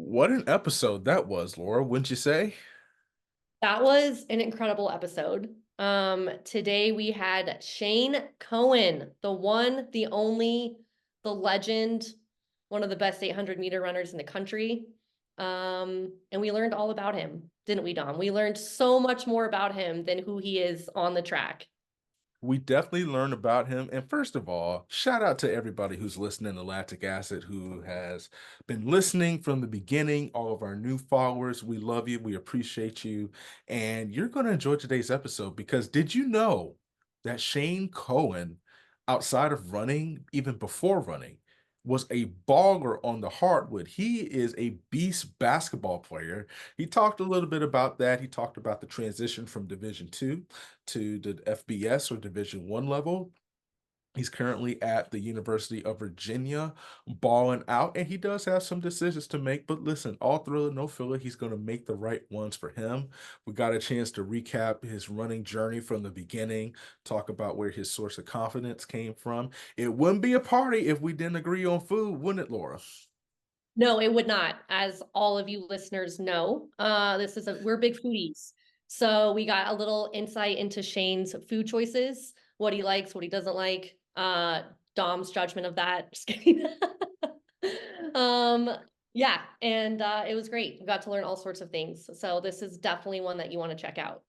What an episode that was, Laura, wouldn't you say? That was an incredible episode. Today we had Shane Cohen, the one, the only, the legend, one of the best 800-meter runners in the country. And we learned all about him, didn't we, Dom? We learned so much more about him than who he is on the track. We definitely learned about him. And first of all, shout out to everybody who's listening to Lactic Acid, who has been listening from the beginning, all of our new followers. We love you. We appreciate you. And you're going to enjoy today's episode because did you know that Shane Cohen, outside of running, even before running, was a baller on the hardwood. He is a beast basketball player. He talked a little bit about that. He talked about the transition from Division Two to the FBS or Division One level. He's currently at the University of Virginia, balling out, and he does have some decisions to make. But listen, all thriller, no filler, he's going to make the right ones for him. We got a chance to recap his running journey from the beginning, talk about where his source of confidence came from. It wouldn't be a party if we didn't agree on food, wouldn't it, Laura? No, it would not, as all of you listeners know. We're big foodies. So we got a little insight into Shane's food choices, what he likes, what he doesn't like, Dom's judgment of that. Just kidding. Um, yeah, and it was great. We got to learn all sorts of things. So this is definitely one that you want to check out.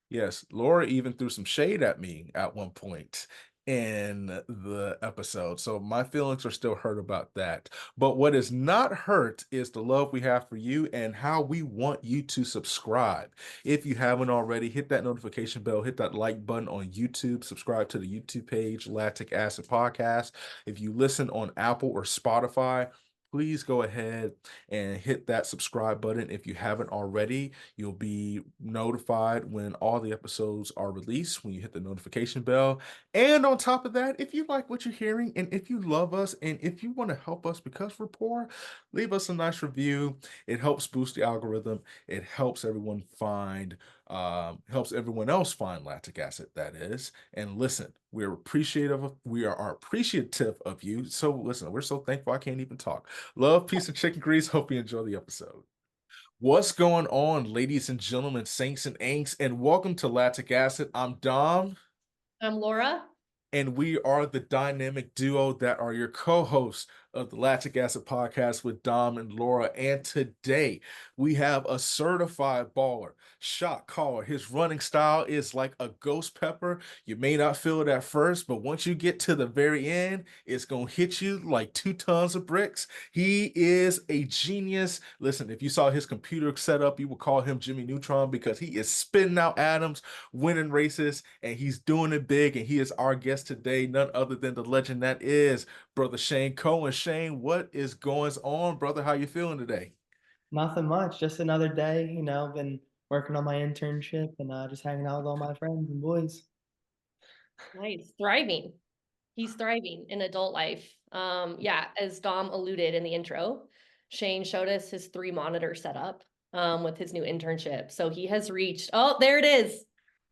Yes, Laura even threw some shade at me at one point in the episode. So my feelings are still hurt about that. But what is not hurt is the love we have for you and how we want you to subscribe. If you haven't already, hit that notification bell, hit that like button on YouTube, subscribe to the YouTube page, Lactic Acid Podcast. If you listen on Apple or Spotify, please go ahead and hit that subscribe button if you haven't already. You'll be notified when all the episodes are released, when you hit the notification bell. And on top of that, if you like what you're hearing and if you love us and if you want to help us because we're poor, leave us a nice review. It helps boost the algorithm. It helps everyone else find lactic acid, that is. And listen, we are appreciative of you. So listen, we're so thankful I can't even talk. Love, peace, and chicken grease. Hope you enjoy the episode. What's going on, ladies and gentlemen, saints and ain'ts, and welcome to Lactic Acid. I'm Dom, Laura. and we are the dynamic duo that are your co-hosts of the Lactic Acid Podcast with Dom and Laura. And today we have a certified baller, shot caller. His running style is like a ghost pepper. You may not feel it at first, but once you get to the very end, it's gonna hit you like 2 tons of bricks. He is a genius. Listen, if you saw his computer setup, you would call him Jimmy Neutron because he is spitting out atoms, winning races, and he's doing it big. And he is our guest today, none other than the legend that is Brother Shane Cohen. Shane, what is going on, brother? How you feeling today? Nothing much, just another day, been working on my internship and just hanging out with all my friends and boys. Nice. Thriving. He's thriving in adult life. Yeah, as Dom alluded in the intro, Shane showed us his 3 monitor setup with his new internship. So he has reached, oh, there it is.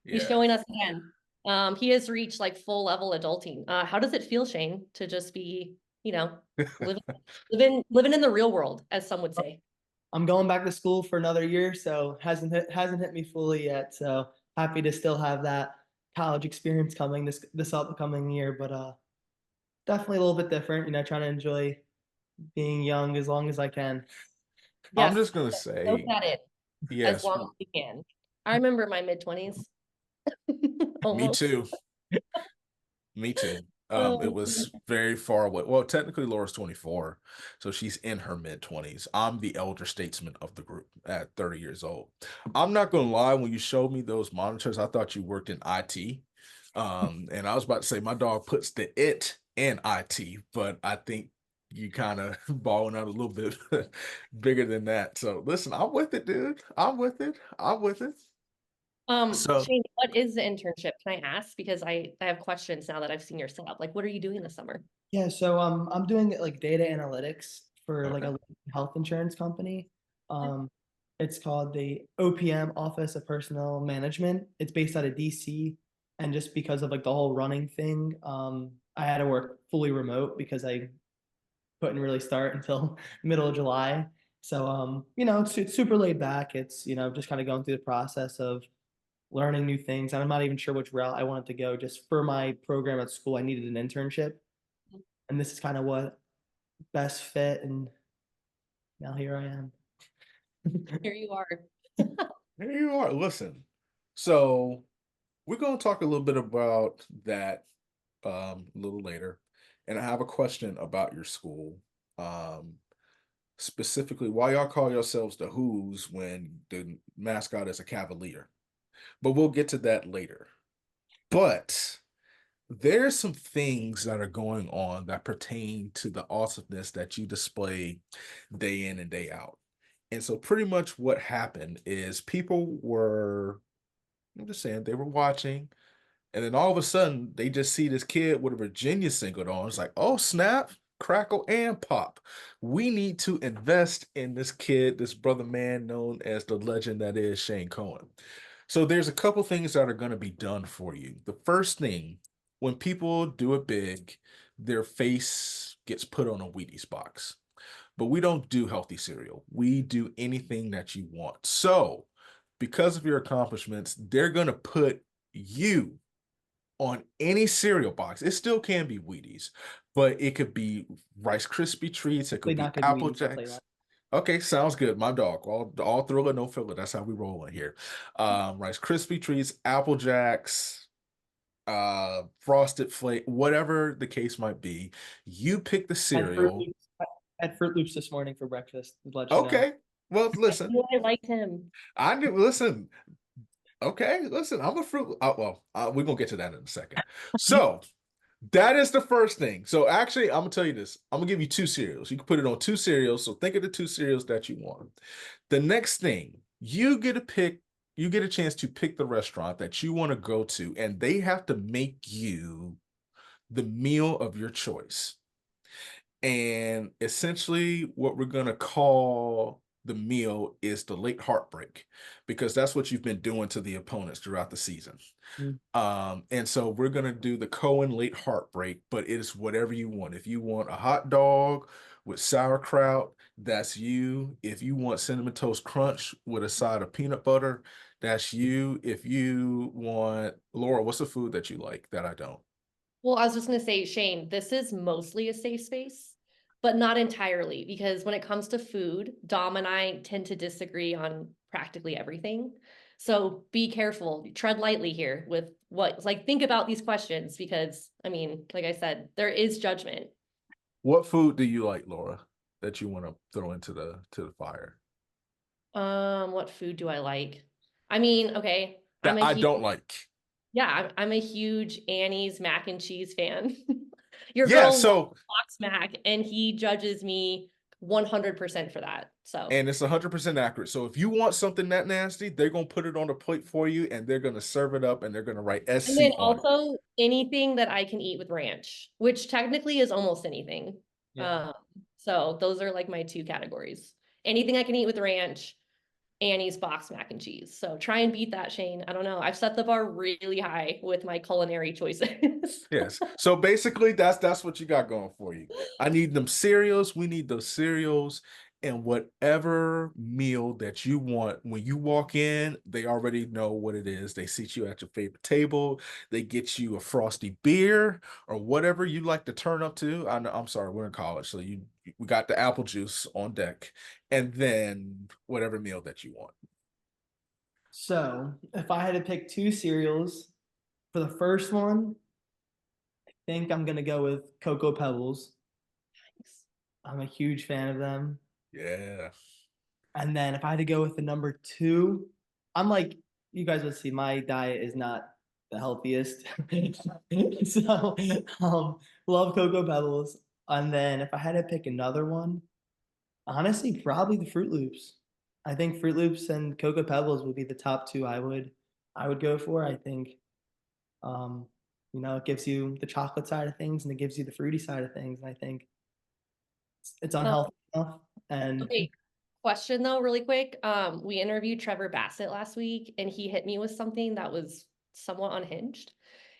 He's Yeah. showing us again. He has reached like full level adulting. How does it feel, Shane, to just be, living living in the real world, as some would say? I'm going back to school for another year, so hasn't hit me fully yet. So happy to still have that college experience coming this upcoming year, but definitely a little bit different, trying to enjoy being young as long as I can. I'm Yes, just gonna go say, at it as yes, long as you can. I remember my mid-20s. me Almost. too. Me too. It Oh, was very far away. Well, technically Laura's 24, so she's in her mid-20s. I'm the elder statesman of the group at 30 years old. I'm not gonna lie, when you showed me those monitors, I thought you worked in IT. And I was about to say my dog puts the it in IT, but I think you kind of balling out a little bit bigger than that. So listen, I'm with it, dude. I'm with it. I'm with it. So Shane, what is the internship? Can I ask? Because I have questions now that I've seen your setup. Like, what are you doing this summer? Yeah, so I'm doing like data analytics for like okay. a health insurance company. It's called the OPM, Office of Personnel Management. It's based out of DC, and just because of like the whole running thing, I had to work fully remote because I couldn't really start until middle of July. So, it's super laid back. It's, just kind of going through the process of learning new things. And I'm not even sure which route I wanted to go. Just for my program at school, I needed an internship. And this is kind of what best fit. And now here I am. Here you are. Here you are. Listen, so we're going to talk a little bit about that a little later. And I have a question about your school. Specifically, why y'all call yourselves the Who's when the mascot is a Cavalier? But we'll get to that later. But there's some things that are going on that pertain to the awesomeness that you display day in and day out. And so pretty much what happened is people were, I'm just saying, they were watching, and then all of a sudden they just see this kid with a Virginia singled on. It's like, oh, snap, crackle, and pop. We need to invest in this kid, this brother man known as the legend that is Shane Cohen. So there's a couple things that are going to be done for you. The first thing, when people do it big, their face gets put on a Wheaties box. But we don't do healthy cereal. We do anything that you want. So because of your accomplishments, they're going to put you on any cereal box. It still can be Wheaties, but it could be Rice Krispie treats. It could be Not good Apple Wheaties, I'll tell you Jacks. that. Okay, sounds good. My dog. All thriller, no filler. That's how we roll in here. Rice Krispie treats, Apple Jacks, Frosted Flake, whatever the case might be. You pick the Had Fruit cereal. Loops, had Fruit Loops this morning for breakfast, to let you know. Okay. Well, I listen, knew I liked him. I knew, listen, okay, listen, I'm a fruit. We're gonna get to that in a second. So that is the first thing. So actually, I'm gonna tell you this. I'm gonna give you two cereals. You can put it on two cereals. So think of the two cereals that you want. The next thing, you get to pick, you get a chance to pick the restaurant that you want to go to, and they have to make you the meal of your choice. And essentially, what we're going to call the meal is the late heartbreak, because that's what you've been doing to the opponents throughout the season. Mm. And so we're going to do the Cohen late heartbreak, but it is whatever you want. If you want a hot dog with sauerkraut, that's you. If you want cinnamon toast crunch with a side of peanut butter, that's you. If you want, Laura, what's the food that you like that I don't? Well, I was just going to say, Shane, this is mostly a safe space, but not entirely, because when it comes to food, Dom and I tend to disagree on practically everything. So be careful, tread lightly here with what, like, think about these questions, because I mean, like I said, there is judgment. What food do you like, Laura, that you want to throw into the fire? What food do I like? I mean, okay, That I'm a I huge, don't like. yeah, I'm a huge Annie's mac and cheese fan. Your Yeah, girl loves so Fox Mac, and he judges me 100% for that. So, and it's 100% accurate. So if you want something that nasty, they're gonna put it on a plate for you, and they're gonna serve it up, and they're gonna write and then SC on it. also anything that I can eat with ranch, which technically is almost anything. Yeah. So those are like my two categories. Anything I can eat with ranch, Annie's box mac and cheese. So try and beat that, Shane. I don't know. I've set the bar really high with my culinary choices. Yes. So basically, that's what you got going for you. I need them cereals. We need those cereals. And whatever meal that you want, when you walk in, they already know what it is. They seat you at your favorite table. They get you a frosty beer or whatever you like to turn up to. I'm sorry, we're in college, so we got the apple juice on deck, and then whatever meal that you want. So if I had to pick two cereals for the first one, I think I'm gonna go with Cocoa Pebbles. I'm a huge fan of them. Yeah. And then if I had to go with the number two, I'm like, you guys would see my diet is not the healthiest. So love Cocoa Pebbles. And then if I had to pick another one, honestly, probably the Fruit Loops. I think Fruit Loops and Cocoa Pebbles would be the top two I would go for. I think um, it gives you the chocolate side of things and it gives you the fruity side of things. And I think it's Um, unhealthy enough. And okay, question though, really quick. We interviewed Trevor Bassett last week, and he hit me with something that was somewhat unhinged.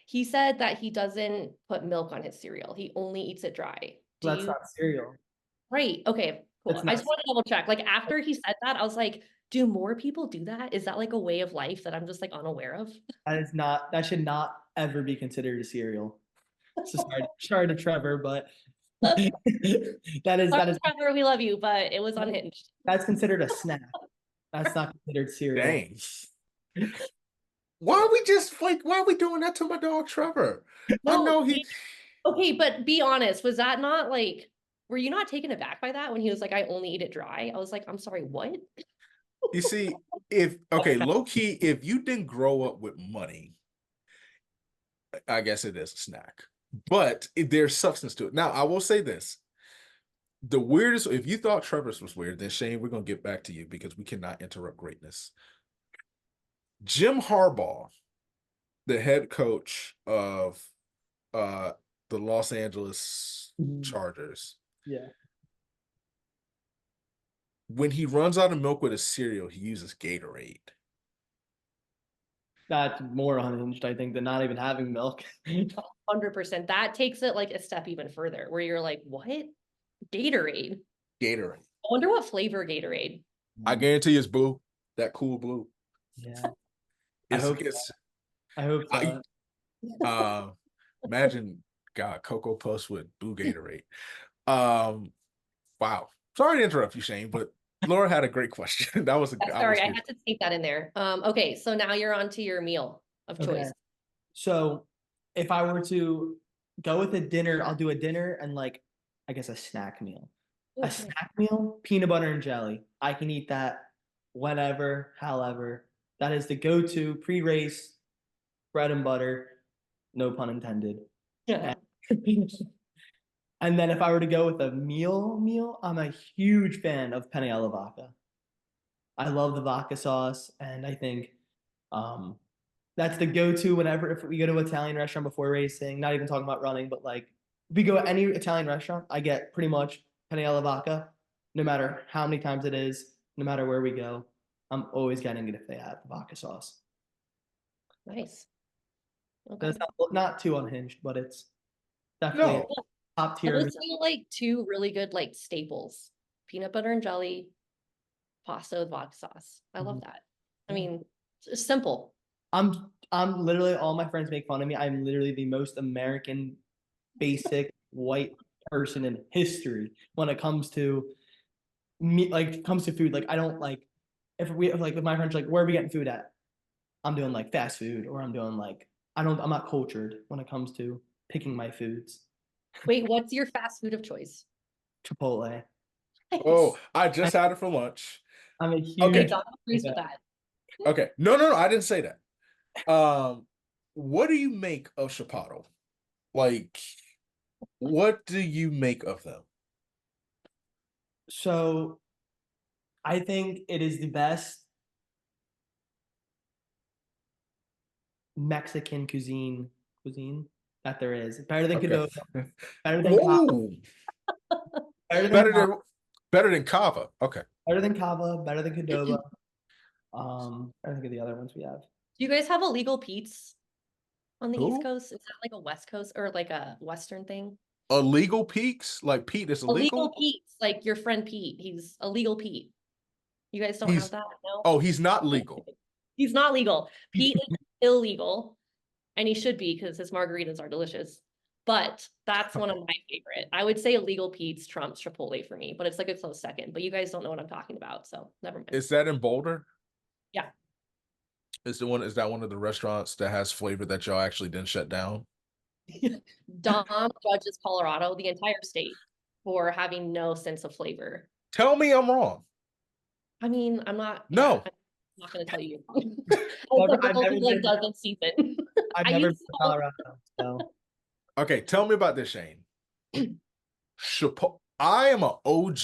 He said that he doesn't put milk on his cereal. He only eats it dry. Do that's you? not cereal. Right. Okay. Cool. That's I not just want to double check. Like after he said that, I was like, do more people do that? Is that like a way of life that I'm just like unaware of? that should not ever be considered a cereal. So sorry to Trevor, but that Sorry, is Trevor, we love you, but it was unhinged. that's considered a snack. That's not considered cereal. Dang. Why are we doing that to my dog Trevor? I No, know he okay, but be honest, was that not like, were you not taken aback by that when he was like, I only eat it dry? I was like, I'm sorry, what? you see, low key, if you didn't grow up with money, I guess it is a snack. But there's substance to it. Now, I will say this. The weirdest, if you thought Trevor's was weird, then Shane, we're gonna get back to you because we cannot interrupt greatness. Jim Harbaugh, the head coach of the Los Angeles Chargers. Yeah. When he runs out of milk with his cereal, he uses Gatorade. That's more unhinged, I think, than not even having milk. 100%. That takes it like a step even further, where you're like, what? Gatorade. Gatorade. I wonder what flavor Gatorade. I guarantee it's blue. That cool blue. Yeah. It's, I hope it's I hope so. Imagine Cocoa Puffs with blue Gatorade. Wow. Sorry to interrupt you, Shane, but Laura had a great question. That was Sorry, I had to take that in there. Okay, so now you're on to your meal of choice. So if I were to go with a dinner, I'll do a dinner and like I guess a snack meal. A snack meal, peanut butter and jelly. I can eat that whenever, however. That is the go-to pre-race bread and butter, no pun intended. Yeah. And then if I were to go with a meal, I'm a huge fan of penne alla vodka. I love the vodka sauce, and I think that's the go-to whenever if we go to an Italian restaurant before racing. Not even talking about running, but like if we go to any Italian restaurant, I get pretty much penne alla vodka, no matter how many times it is, no matter where we go. I'm always getting it if they have the vodka sauce. Nice. Okay. That's not too unhinged, but it's definitely No. top tier. I would say like two really good like staples: peanut butter and jelly, pasta with vodka sauce. I love that. I mean, it's simple. I'm literally, all my friends make fun of me. I'm literally the most American basic white person in history when it comes to me, like comes to food. Like I don't like if with my friends like, where are we getting food at? I'm doing like fast food, or I'm doing like I'm not cultured when it comes to picking my foods. Wait, what's your fast food of choice? Chipotle. Oh, I just had it for lunch. I'm a huge Okay. John agrees with that. Okay. No, I didn't say that. What do you make of Chipotle? Like, what do you make of them? So I think it is the best Mexican cuisine that there is. Better than Qdoba, better than Cava, better than Cava. Okay. Better than Cava, better than Qdoba. I think of the other ones we have. Do you guys have illegal Pete's on the East Who? Coast? Is that like a West Coast or like a Western thing? Illegal peaks? Like Pete is illegal? Illegal Pete's, like your friend Pete. He's a legal Pete. You guys don't have that? No. Oh, he's not legal. He's not legal. Pete is illegal, and he should be because his margaritas are delicious. But that's one of my favorite. I would say illegal Pete's trumps Chipotle for me, but it's like a close second. But you guys don't know what I'm talking about, so never mind. Is that in Boulder? Yeah. Is that one of the restaurants that has flavor that y'all actually didn't shut down? Dom judges Colorado, the entire state, for having no sense of flavor. Tell me I'm wrong. I mean, I'm not. No. I'm not going to tell you. Doesn't season. I've never been to Colorado. So. Okay, tell me about this, Shane. I am an OG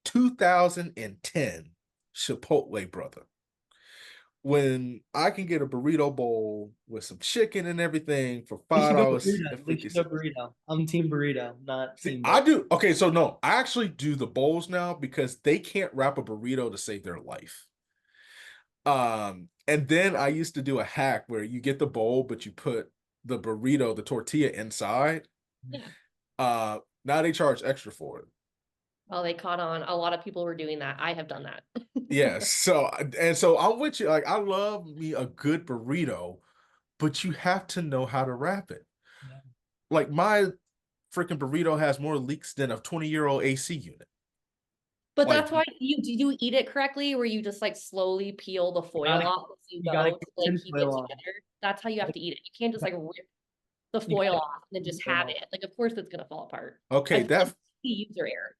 2010 Chipotle brother. When I can get a burrito bowl with some chicken and everything for $5.50. Burrito. I'm team burrito, not team. I do. Okay, so no, I actually do the bowls now because they can't wrap a burrito to save their life. And then I used to do a hack where you get the bowl, but you put the burrito, the tortilla inside. Yeah. Now they charge extra for it. Oh, they caught on. A lot of people were doing that. I have done that. Yes. So I'm with you. Like I love me a good burrito, but you have to know how to wrap it. Yeah. Like my freaking burrito has more leaks than a 20-year-old AC unit. But Like that's why you eat it correctly, where you just like slowly peel the foil gotta, off as you you gotta go keep to like tin keep it foil on. together. That's how you have to eat it. You can't just like rip the You foil gotta off and then keep just tin have foil on. it. Like, of course it's gonna fall apart. I okay, feel like that it's the user error.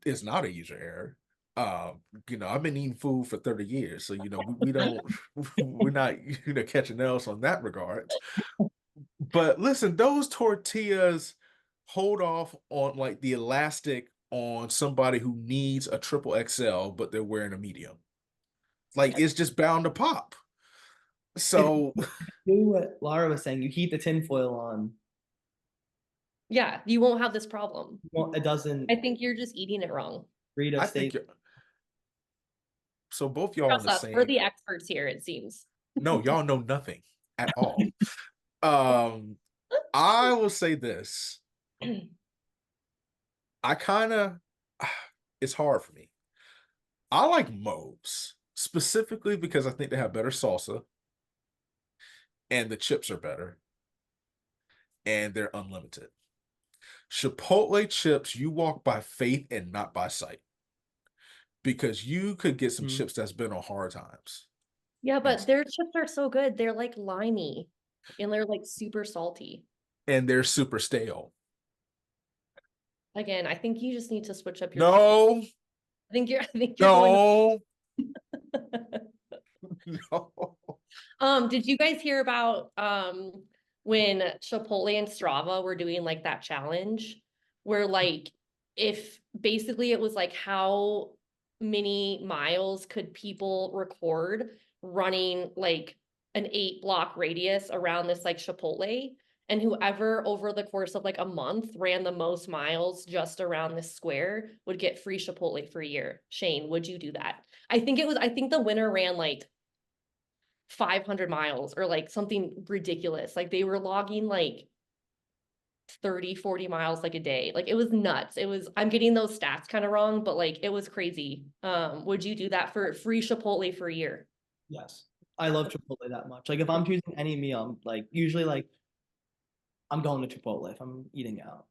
is not a user error. I've been eating food for 30 years, so we don't we're not catching else on that regard. But listen, those tortillas hold off on like the elastic on somebody who needs a triple XL, but they're wearing a medium. Like it's just bound to pop. If So you do what Laura was saying, you keep the tin foil on. Yeah, you won't have this problem. Well, it doesn't I think you're just eating it wrong. burrito I stays. think so both y'all on Trust the us, we're same. the experts here, it seems. No, y'all know nothing at all. Um, I will say this. I kind of it's hard for me. I like Moe's specifically because I think they have better salsa and the chips are better and they're unlimited. Chipotle chips, you walk by faith and not by sight because you could get some chips that's been on hard times Yeah, and but their chips are so good. They're like limey and they're like super salty. they're super stale. Again, I think you just need to switch up your chips. No, I think you're going no, no. did you guys hear about when Chipotle and Strava were doing like that challenge where like if basically it was like how many miles could people record running like an 8 block radius around this like Chipotle, and whoever over the course of like a month ran the most miles just around this square would get free Chipotle for a year. Shane, would you do that? I think the winner ran like 500 miles or like something ridiculous. Like they were logging like 30, 40 miles like a day. Like it was nuts. I'm getting those stats kind of wrong, but like it was crazy. Would you do that for free Chipotle for a year? Yes. I love Chipotle that much. Like if I'm choosing any meal, I'm like usually like I'm going to Chipotle if I'm eating out.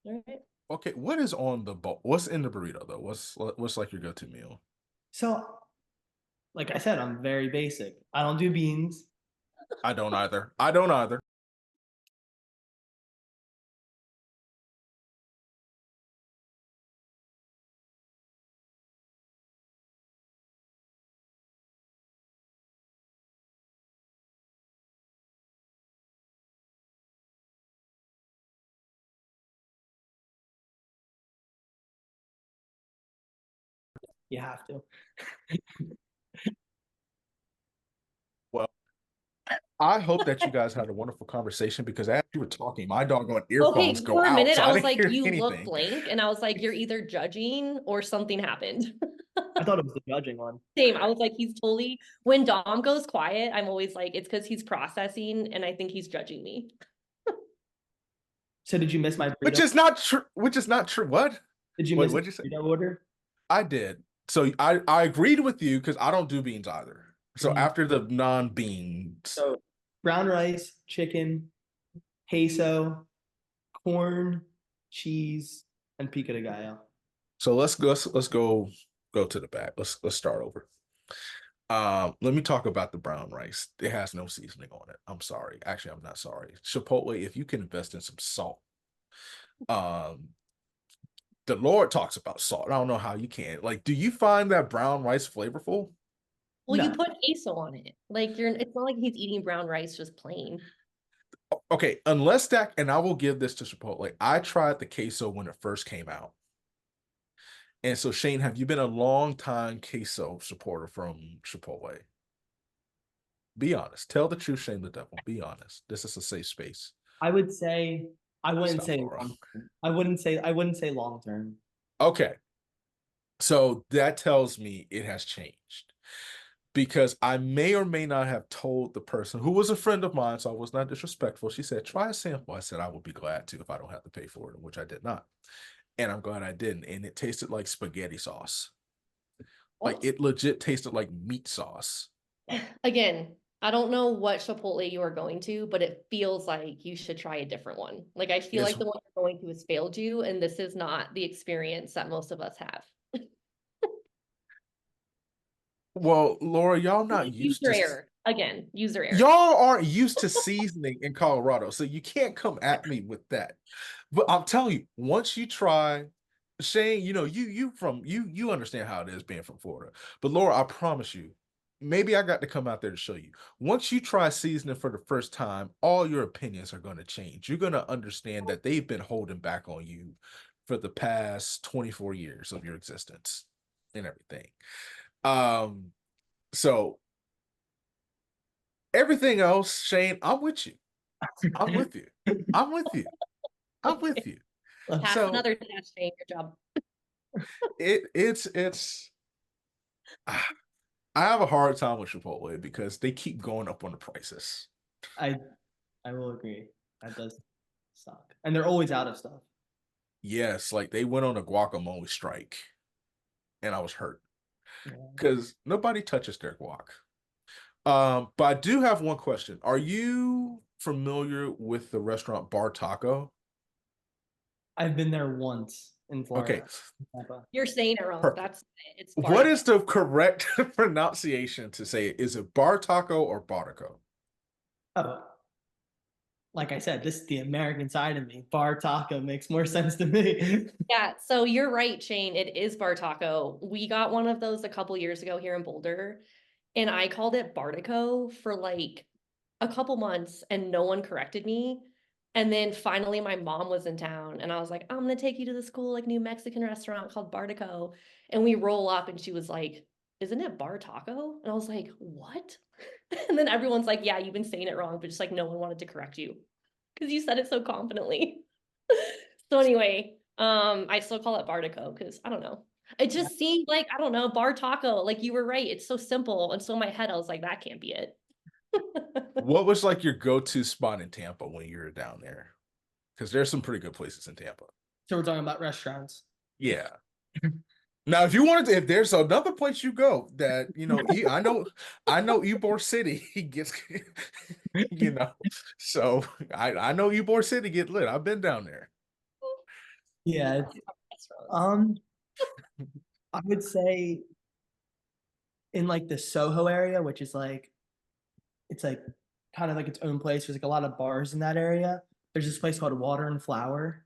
All right. Okay, what's in the burrito though? What's like your go-to meal? So, like I said, I'm very basic. I don't do beans. I don't either. I don't either. You have to. Well, I hope that you guys had a wonderful conversation because as you were talking, my doggone earphones Okay, go for a out, minute, so I I was didn't like, hear you look anything. blank, and I was like, you're either judging or something happened. I thought it was the judging one. Same. I was like, he's totally, when Dom goes quiet, I'm always like, it's because he's processing and I think he's judging me. So did you miss my Which burrito? is not true. Which is not true. What? Did you What? miss What'd you say? my burrito order? I did. So I agreed with you because I don't do beans either. So Mhm. after the non-beans, So brown rice, chicken, queso, corn, cheese, and pico de gallo. so let's go to the back. Let's start over. Let me talk about the brown rice. It has no seasoning on it. I'm sorry. Actually, I'm not sorry. Chipotle, if you can invest in some salt. Um, the Lord talks about salt. I don't know how you can. Like, do you find that brown rice flavorful? Well, you No. put queso on it. Like it's not like he's eating brown rice just plain. Okay, unless that, and I will give this to Chipotle. I tried the queso when it first came out. And so, Shane, have you been a long time queso supporter from Chipotle? Be honest. Tell the truth, shame the devil. Be honest. This is a safe space. I would say I wouldn't Stop, say Laura. long term. I wouldn't say long term. Okay. So that tells me it has changed because I may or may not have told the person who was a friend of mine, so I was not disrespectful. She said, try a sample. I said, I would be glad to if I don't have to pay for it, which I did not. and I'm glad I didn't. And it tasted like spaghetti sauce. Like Well, it legit tasted like meat sauce. again, I don't know what Chipotle you are going to, but it feels like you should try a different one. Like I feel It's like the one you're going to has failed you, and this is not the experience that most of us have. well, Laura, y'all not used User to error. Again, user error. y'all aren't used to seasoning in Colorado, so you can't come at me with that. But I'm telling you, once you try, Shane, you know, you understand how it is being from Florida. But Laura, I promise you, maybe I got to come out there to show you. Once you try seasoning for the first time, all your opinions are going to change. You're going to understand that they've been holding back on you for the past 24 years of your existence and everything. Um, so everything else, Shane, I'm with you. I'm with you. I'm with you. I'm with you. Pass So another test, Shane. Your job. it's I have a hard time with Chipotle because they keep going up on the prices. I I will agree. That does suck. And they're always out of stuff. Yes, like they went on a guacamole strike, and I was hurt Yeah. because nobody touches their guac. But I do have one question. Are you familiar with the restaurant Bar Taco? I've been there once in Okay, Florida. Tampa. You're saying it wrong. perfect. That's it's What Bartico. is the correct pronunciation to say it? Is it Bar Taco or Bartico? Oh, like I said, this is the American side of me. Bar taco makes more sense to me. Yeah, so you're right, Shane. It is Bar Taco. We got one of those a couple years ago here in Boulder, and I called it Bartico for like a couple months, and no one corrected me. And then finally, my mom was in town, and I was like, "I'm gonna take you to this cool like new Mexican restaurant called Bartico." And we roll up, and she was like, "Isn't it Bar Taco?" And I was like, "What?" And then everyone's like, "Yeah, you've been saying it wrong," but just like no one wanted to correct you because you said it so confidently. So anyway, I still call it Bartico because I don't know. It just seemed like, I don't know, bar taco. Like you were right. It's so simple. And so in my head, I was like, that can't be it. What was like your go-to spot in Tampa when you were down there? Because there's some pretty good places in Tampa. So we're talking about restaurants. Yeah. Now, if you wanted to, if there's another place you go that you know, I know Ybor City gets, you know, so I know Ybor City get lit. I've been down there. Yeah. Restaurants. I would say in like the Soho area, which is like it's like kind of like its own place. There's like a lot of bars in that area. There's this place called Water and Flower,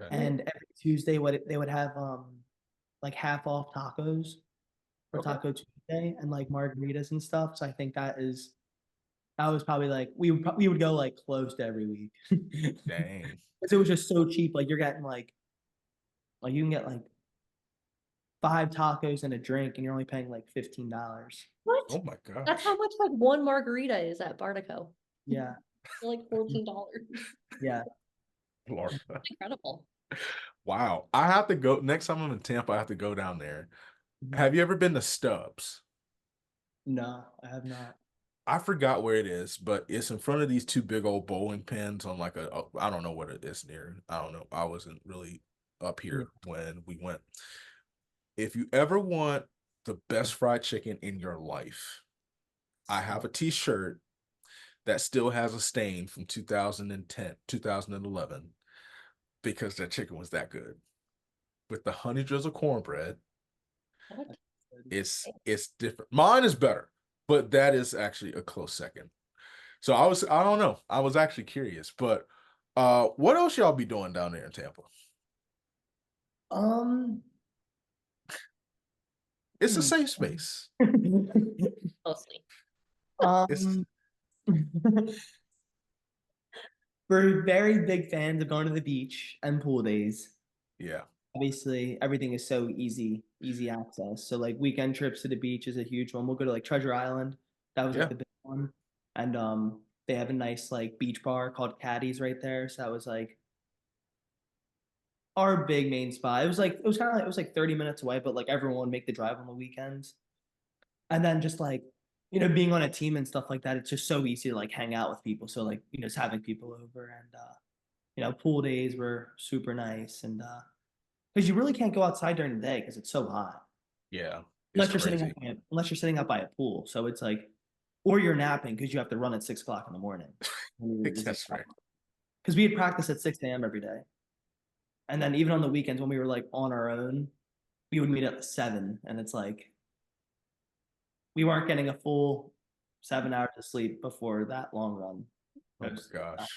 Okay. and every Tuesday, they would have like half off tacos for Okay. Taco Tuesday and like margaritas and stuff. So I think that was probably like we would go like close to every week Dang. because it was just so cheap. Like you're getting like you can get like 5 tacos and a drink, and you're only paying like $15. What? Oh my That's gosh. how much like one margarita is at Bartico. Yeah, For like $14. yeah. Florida. Incredible. Wow. I have to go next time I'm in Tampa, I have to go down there. Have you ever been to Stubbs? No, I have not. I forgot where it is, but it's in front of these two big old bowling pins on like I don't know what it is near. I don't know. I wasn't really up Yeah. here when we went. If you ever want the best fried chicken in your life, I have a t-shirt that still has a stain from 2010, 2011, because that chicken was that good. With the honey drizzle cornbread, What? it's different. Mine is better, but that is actually a close second. So I don't know. I was actually curious, but what else y'all be doing down there in Tampa? Um, It's a safe space. Mostly. It's um, we're very big fans of going to the beach and pool days. yeah. Obviously, everything is so easy access. So like weekend trips to the beach is a huge one. We'll go to like Treasure Island. That was like Yeah. the big one. And they have a nice like beach bar called Caddy's right there. So that was like our big main spot. It was kind of like it was like 30 minutes away, but like everyone would make the drive on the weekends. And then just like, being on a team and stuff like that, it's just so easy to like hang out with people. So like, just having people over and pool days were super nice. And because you really can't go outside during the day because it's so hot. Yeah, it's crazy. Unless you're sitting up by a pool. So it's like, or you're napping because you have to run at 6 o'clock in the morning. That's right. Because we had practice at 6 a.m. every day. And then even on the weekends when we were like on our own, we would meet at 7. And it's like we weren't getting a full 7 hours of sleep before that long run. Oh my gosh.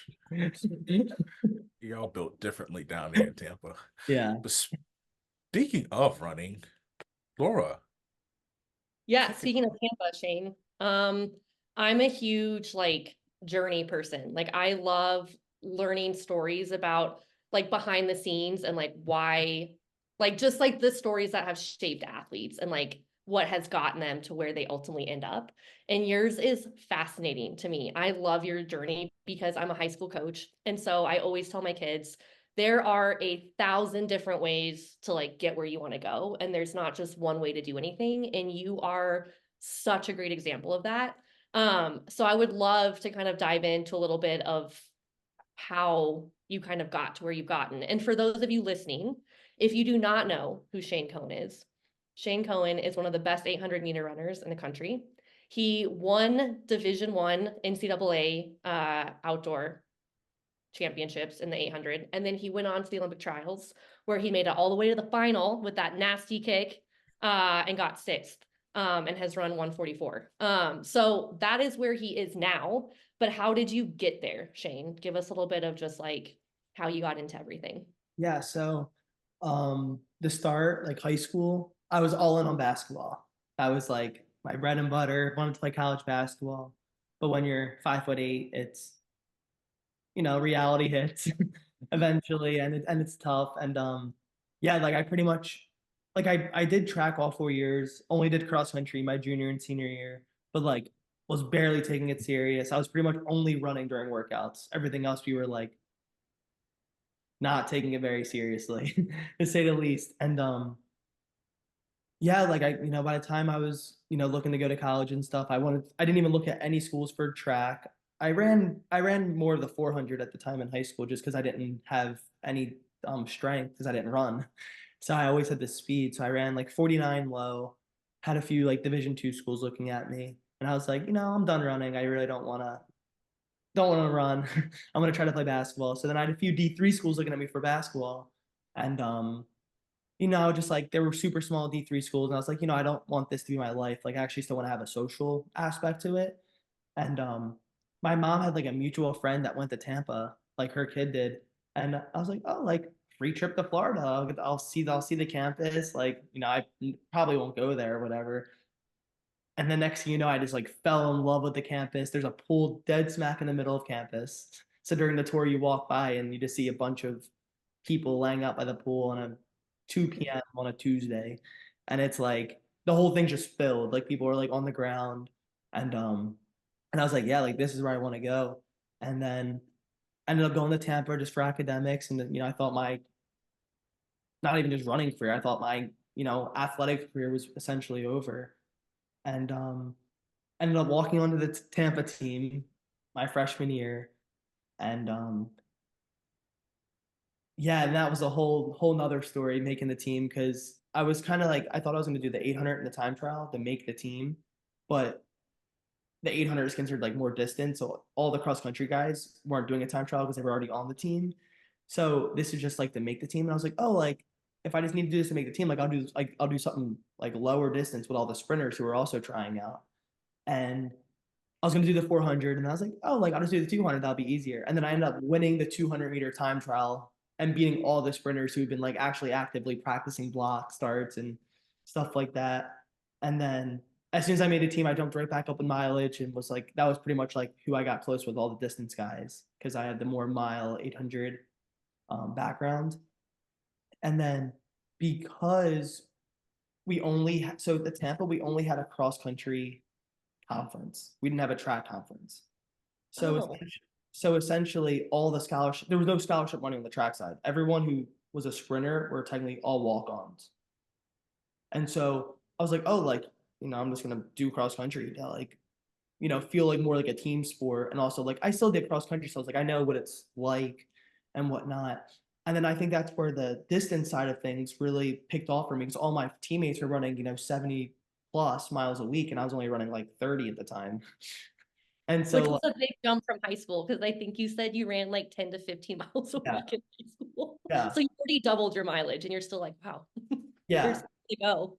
Y'all built differently down there in Tampa. Yeah. But speaking of running, Laura. Yeah, speaking of Tampa, Shane, I'm a huge like journey person. Like I love learning stories about like behind the scenes and like why, like just like the stories that have shaped athletes and like what has gotten them to where they ultimately end up. And yours is fascinating to me. I love your journey because I'm a high school coach. And so I always tell my kids, there are 1,000 different ways to like get where you want to go. And there's not just one way to do anything. And you are such a great example of that. So I would love to kind of dive into a little bit of how you kind of got to where you've gotten. And for those of you listening, if you do not know who Shane Cohen is, Shane Cohen is one of the best 800-meter runners in the country. He won Division I NCAA outdoor championships in the 800, and then he went on to the Olympic trials where he made it all the way to the final with that nasty kick and got 6th and has run 144. So that is where he is now. But how did you get there, Shane? Give us a little bit of just like how you got into everything. Yeah. So the start, like high school, I was all in on basketball. That was like my bread and butter. Wanted to play college basketball. But when you're 5'8", it's reality hits eventually, and it's tough. And yeah, like I pretty much like I did track all 4 years, only did cross country my junior and senior year, but like was barely taking it serious. I was pretty much only running during workouts. Everything else we were like not taking it very seriously, to say the least. And yeah, like by the time I was, looking to go to college and stuff, I didn't even look at any schools for track. I ran more of the 400 at the time in high school just because I didn't have any strength because I didn't run. So I always had the speed. So I ran like 49 low, had a few like Division II schools looking at me. And I was like, I'm done running. I really don't want to run. I'm gonna try to play basketball. So then I had a few D3 schools looking at me for basketball. And just like they were super small D3 schools. And I was like, I don't want this to be my life. Like I actually still want to have a social aspect to it. And my mom had like a mutual friend that went to Tampa, like her kid did. And I was like, oh, like free trip to Florida. I'll see the campus. Like, I probably won't go there or whatever. And the next thing you know, I just like fell in love with the campus. There's a pool dead smack in the middle of campus. So during the tour, you walk by and you just see a bunch of people laying out by the pool on a 2 p.m. on a Tuesday. And it's like the whole thing just filled. Like people are like on the ground. And I was like, yeah, like this is where I want to go. And then I ended up going to Tampa just for academics. And then, I thought my not even just running career, I thought my, athletic career was essentially over. And ended up walking onto the Tampa team my freshman year. And yeah, and that was a whole nother story making the team because I was kind of like I thought I was going to do the 800 in the time trial to make the team, but the 800 is considered like more distance, so all the cross country guys weren't doing a time trial because they were already on the team. So this is just like to make the team, and I was like, oh, like if I just need to do this to make the team, like I'll do something like lower distance with all the sprinters who are also trying out. And I was going to do the 400, and I was like, oh, like I'll just do the 200. That'll be easier. And then I ended up winning the 200-meter time trial and beating all the sprinters who've been like actually actively practicing block starts and stuff like that. And then as soon as I made the team, I jumped right back up in mileage and was like, that was pretty much like who I got close with all the distance guys because I had the more mile 800 background. And then because so at the Tampa, we only had a cross country conference. We didn't have a track conference. So Oh. so essentially all the scholarship, there was no scholarship money on the track side. Everyone who was a sprinter were technically all walk-ons. And so I was like, oh, like, I'm just gonna do cross country to like, feel like more like a team sport. And also like I still did cross country, so I was like, I know what it's like and whatnot. And then I think that's where the distance side of things really picked off for me because all my teammates were running, 70 plus miles a week, and I was only running like 30 at the time. And Which so, was a big jump from high school because I think you said you ran like 10 to 15 miles a yeah, week in high school. yeah, So you already doubled your mileage and you're still like, wow, there's yeah, to go.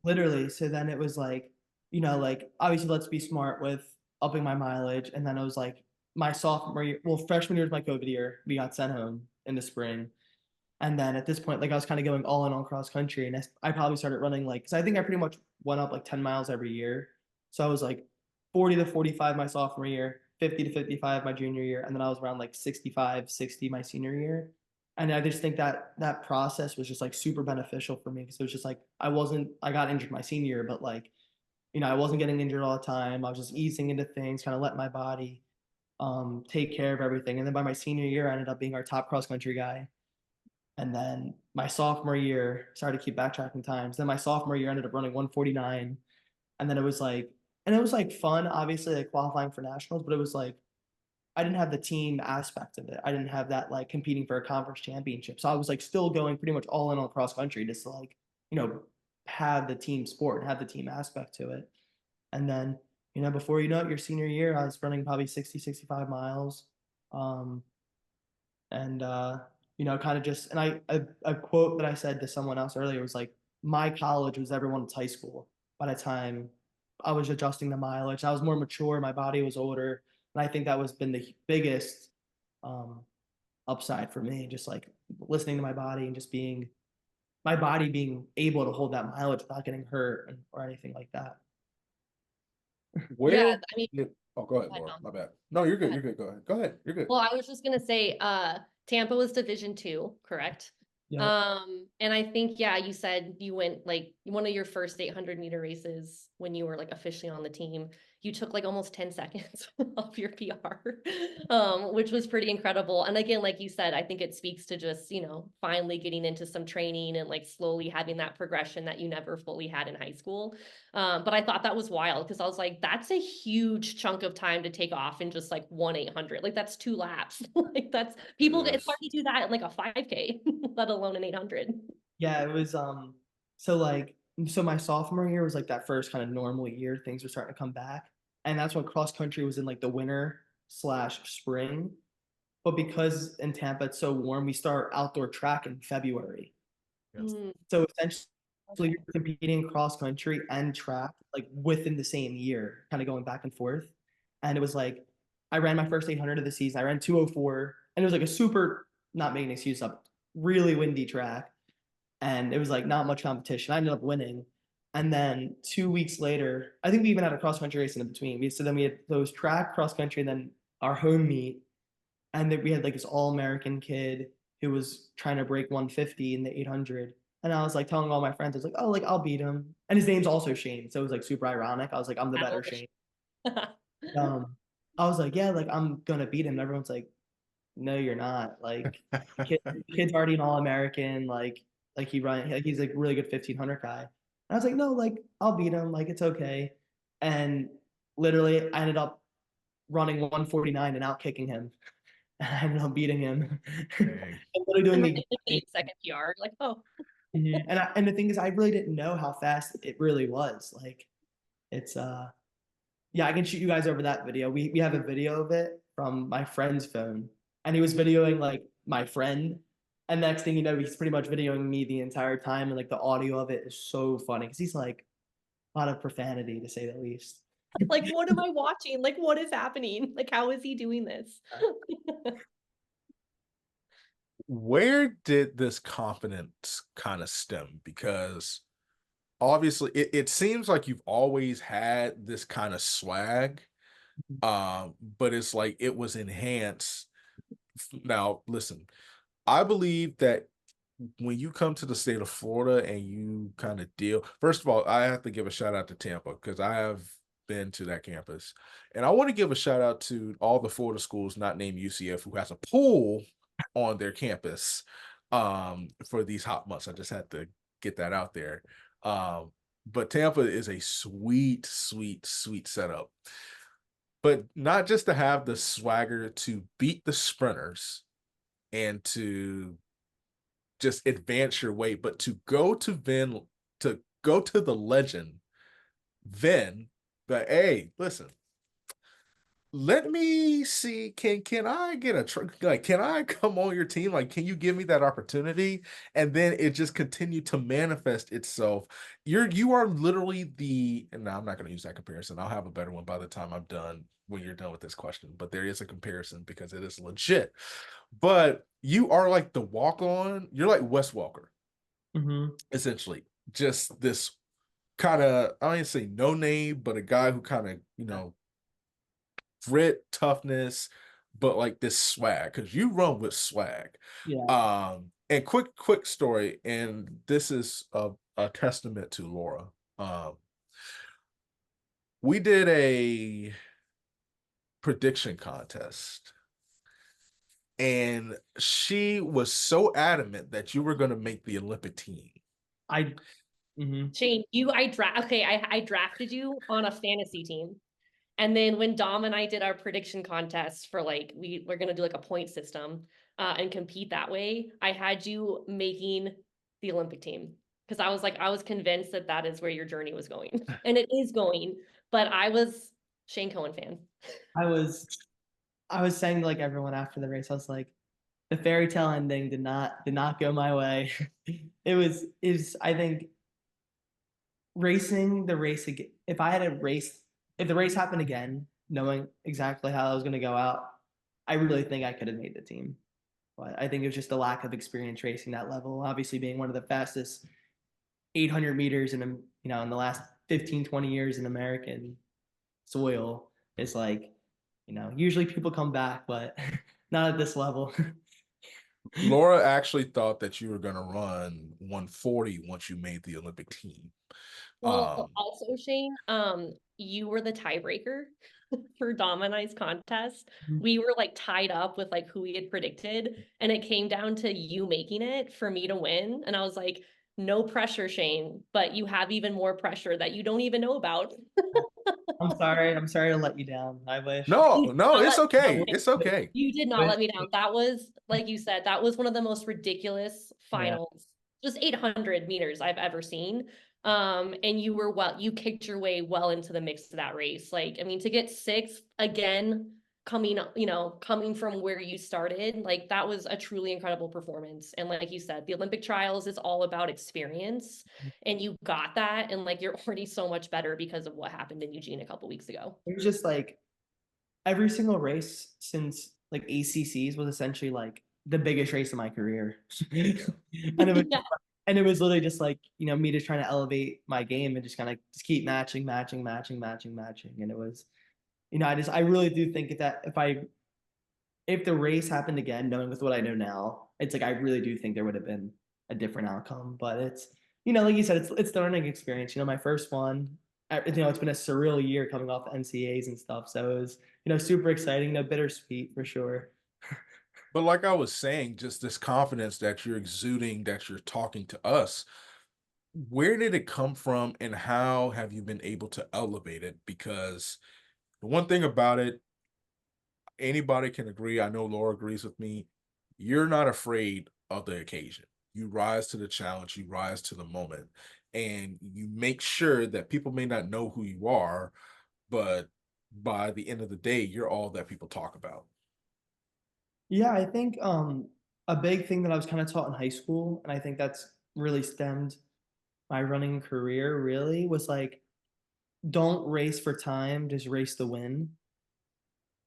literally. So then it was like, like obviously let's be smart with upping my mileage. And then it was like my sophomore year, well, freshman year was my COVID year. We got sent home in the spring. And then at this point, like I was kind of going all in on cross country, and I probably started running like, because I think I pretty much went up like 10 miles every year. So I was like 40 to 45 my sophomore year, 50 to 55 my junior year, and then I was around like 65, 60 my senior year. And I just think that that process was just like super beneficial for me because it was just like I got injured my senior year, but like, I wasn't getting injured all the time. I was just easing into things, kind of let my body take care of everything. And then by my senior year, I ended up being our top cross country guy. And then my sophomore year, sorry to keep backtracking times. Then my sophomore year ended up running 149. And then it was like fun, obviously, like qualifying for nationals, but it was like I didn't have the team aspect of it. I didn't have that like competing for a conference championship. So I was like still going pretty much all in on cross country, just to like, you know, have the team sport, have the team aspect to it. And then, before you know it, your senior year, I was running probably 60, 65 miles. Um, and kind of just and a quote that I said to someone else earlier was like my college was everyone's high school by the time I was adjusting the mileage. I was more mature, my body was older, and I think that was been the biggest um upside for me, just like listening to my body and just being my body being able to hold that mileage without getting hurt or anything like that. Yeah, Where I mean, did, oh, go ahead, go ahead, Laura. Dom. My bad. No, you're Go good. ahead. You're good. Go ahead. Go ahead. You're good. Well, I was just gonna say, Tampa was Division 2, correct? Yep. And I think, yeah, you said you went like one of your first 800-meter races when you were like officially on the team. You took like almost 10 seconds off your PR, which was pretty incredible. And again, like you said, I think it speaks to just, finally getting into some training and like slowly having that progression that you never fully had in high school. But I thought that was wild because I was like, that's a huge chunk of time to take off in just like 1 800. Like that's 2 laps. Like that's It people, it's hard is. to do that in like a 5K, let alone an 800. Yeah, it was so like so my sophomore year was like that first kind of normal year, things were starting to come back. And that's when cross country was in like the winter slash spring. But because in Tampa it's so warm, we start outdoor track in February. Yes. So essentially Okay. you're competing cross country and track like within the same year, kind of going back and forth. And it was like I ran my first 800 of the season. I ran 2:04, and it was like a super, not making an excuse up, really windy track, and it was like not much competition. I ended up winning. And then 2 weeks later, I think we even had a cross country race in between. So then we had those track, cross country, and then our home meet. And then we had like this all American kid who was trying to break 150 in the 800. And I was like telling all my friends, I was like, oh, like I'll beat him. And his name's also Shane. So it was like super ironic. I was like, I'm the better Shane. Um, I was like, yeah, like I'm gonna beat him. And everyone's like, no, you're not. Like the kid's already an all-American. Like he's like really good 1500 guy. And I was like, no, like I'll beat him. Like it's okay. And literally, I ended up running 149 and out kicking him. And I ended up beating him. Dang. I'm literally doing And the then exact the same 8-second PR, like, oh, thing. And the thing is, I really didn't know how fast it really was. Like it's yeah, I can shoot you guys over that video. We have a video of it from my friend's phone, and he was videoing like my friend. And next thing you know, he's pretty much videoing me the entire time, and like the audio of it is so funny because he's like a lot of profanity to say the least. like, what am I watching? Like, what is happening? Like, how is he doing this? Where did this confidence kind of stem? Because obviously it seems like you've always had this kind of swag, but it's like it was enhanced. Now, listen, I believe that when you come to the state of Florida and you kind of deal, first of all, I have to give a shout out to Tampa because I have been to that campus. And I want to give a shout out to all the Florida schools not named UCF who has a pool on their campus for these hot months. I just had to get that out there. But Tampa is a sweet, sweet, sweet setup. But not just to have the swagger to beat the sprinters and to just advance your weight, but to go to the legend, Vin, but hey, listen, let me see, can I get like, can I come on your team? Like, can you give me that opportunity? And then it just continued to manifest itself. You are literally and now I'm not going to use that comparison. I'll have a better one by the time I'm done, when you're done with this question, but there is a comparison because it is legit. But you are like the walk-on, you're like Wes Walker, essentially. Just this kind of, I don't even say no name, but a guy who kind of, grit, toughness, but like this swag, because you run with swag. Yeah. And quick story, and this is a testament to Laura. We did a prediction contest, and she was so adamant that you were going to make the Olympic team. Shane, I drafted you on a fantasy team. And then when Dom and I did our prediction contest for like, we're going to do like a point system and compete that way, I had you making the Olympic team because I was convinced that that is where your journey was going. And it is going, but I was Shane Cohen fan. I was saying to like everyone after the race, I was like, the fairy tale ending did not go my way. It was I think racing the race again. If the race happened again, knowing exactly how I was going to go out, I really think I could have made the team. But I think it was just a lack of experience racing that level. Obviously, being one of the fastest 800 meters in the last 15, 20 years in American soil is like, usually people come back, but not at this level. Laura actually thought that you were going to run 140 once you made the Olympic team. Well, also Shane, you were the tiebreaker for Dom and I's contest. We were like tied up with like who we had predicted, and it came down to you making it for me to win. And I was like, no pressure, Shane, but you have even more pressure that you don't even know about. I'm sorry. I'm sorry to let you down. I wish. No, it's okay. No, It's okay. you did not let me down. That was, like you said, that was one of the most ridiculous Yeah. finals, just 800 meters I've ever seen. And you kicked your way well into the mix of that race. Like, I mean, to get sixth again, coming from where you started, like that was a truly incredible performance. And like you said, the Olympic trials is all about experience, and you got that. And like, you're already so much better because of what happened in Eugene a couple weeks ago. It was just like every single race since like ACCs was essentially like the biggest race of my career. and it was Yeah. and it was literally just like, me just trying to elevate my game and just kind of just keep matching. And it was, I really do think that if the race happened again, knowing with what I know now, it's like I really do think there would have been a different outcome. But it's, like you said, it's the learning experience. My first one, it's been a surreal year coming off NCAs and stuff. So it was, super exciting, bittersweet for sure. But like I was saying, just this confidence that you're exuding, that you're talking to us, where did it come from and how have you been able to elevate it? Because the one thing about it, anybody can agree, I know Laura agrees with me, you're not afraid of the occasion. You rise to the challenge, you rise to the moment, and you make sure that people may not know who you are, but by the end of the day, you're all that people talk about. Yeah, I think a big thing that I was kind of taught in high school, and I think that's really stemmed my running career really was like, don't race for time, just race to win,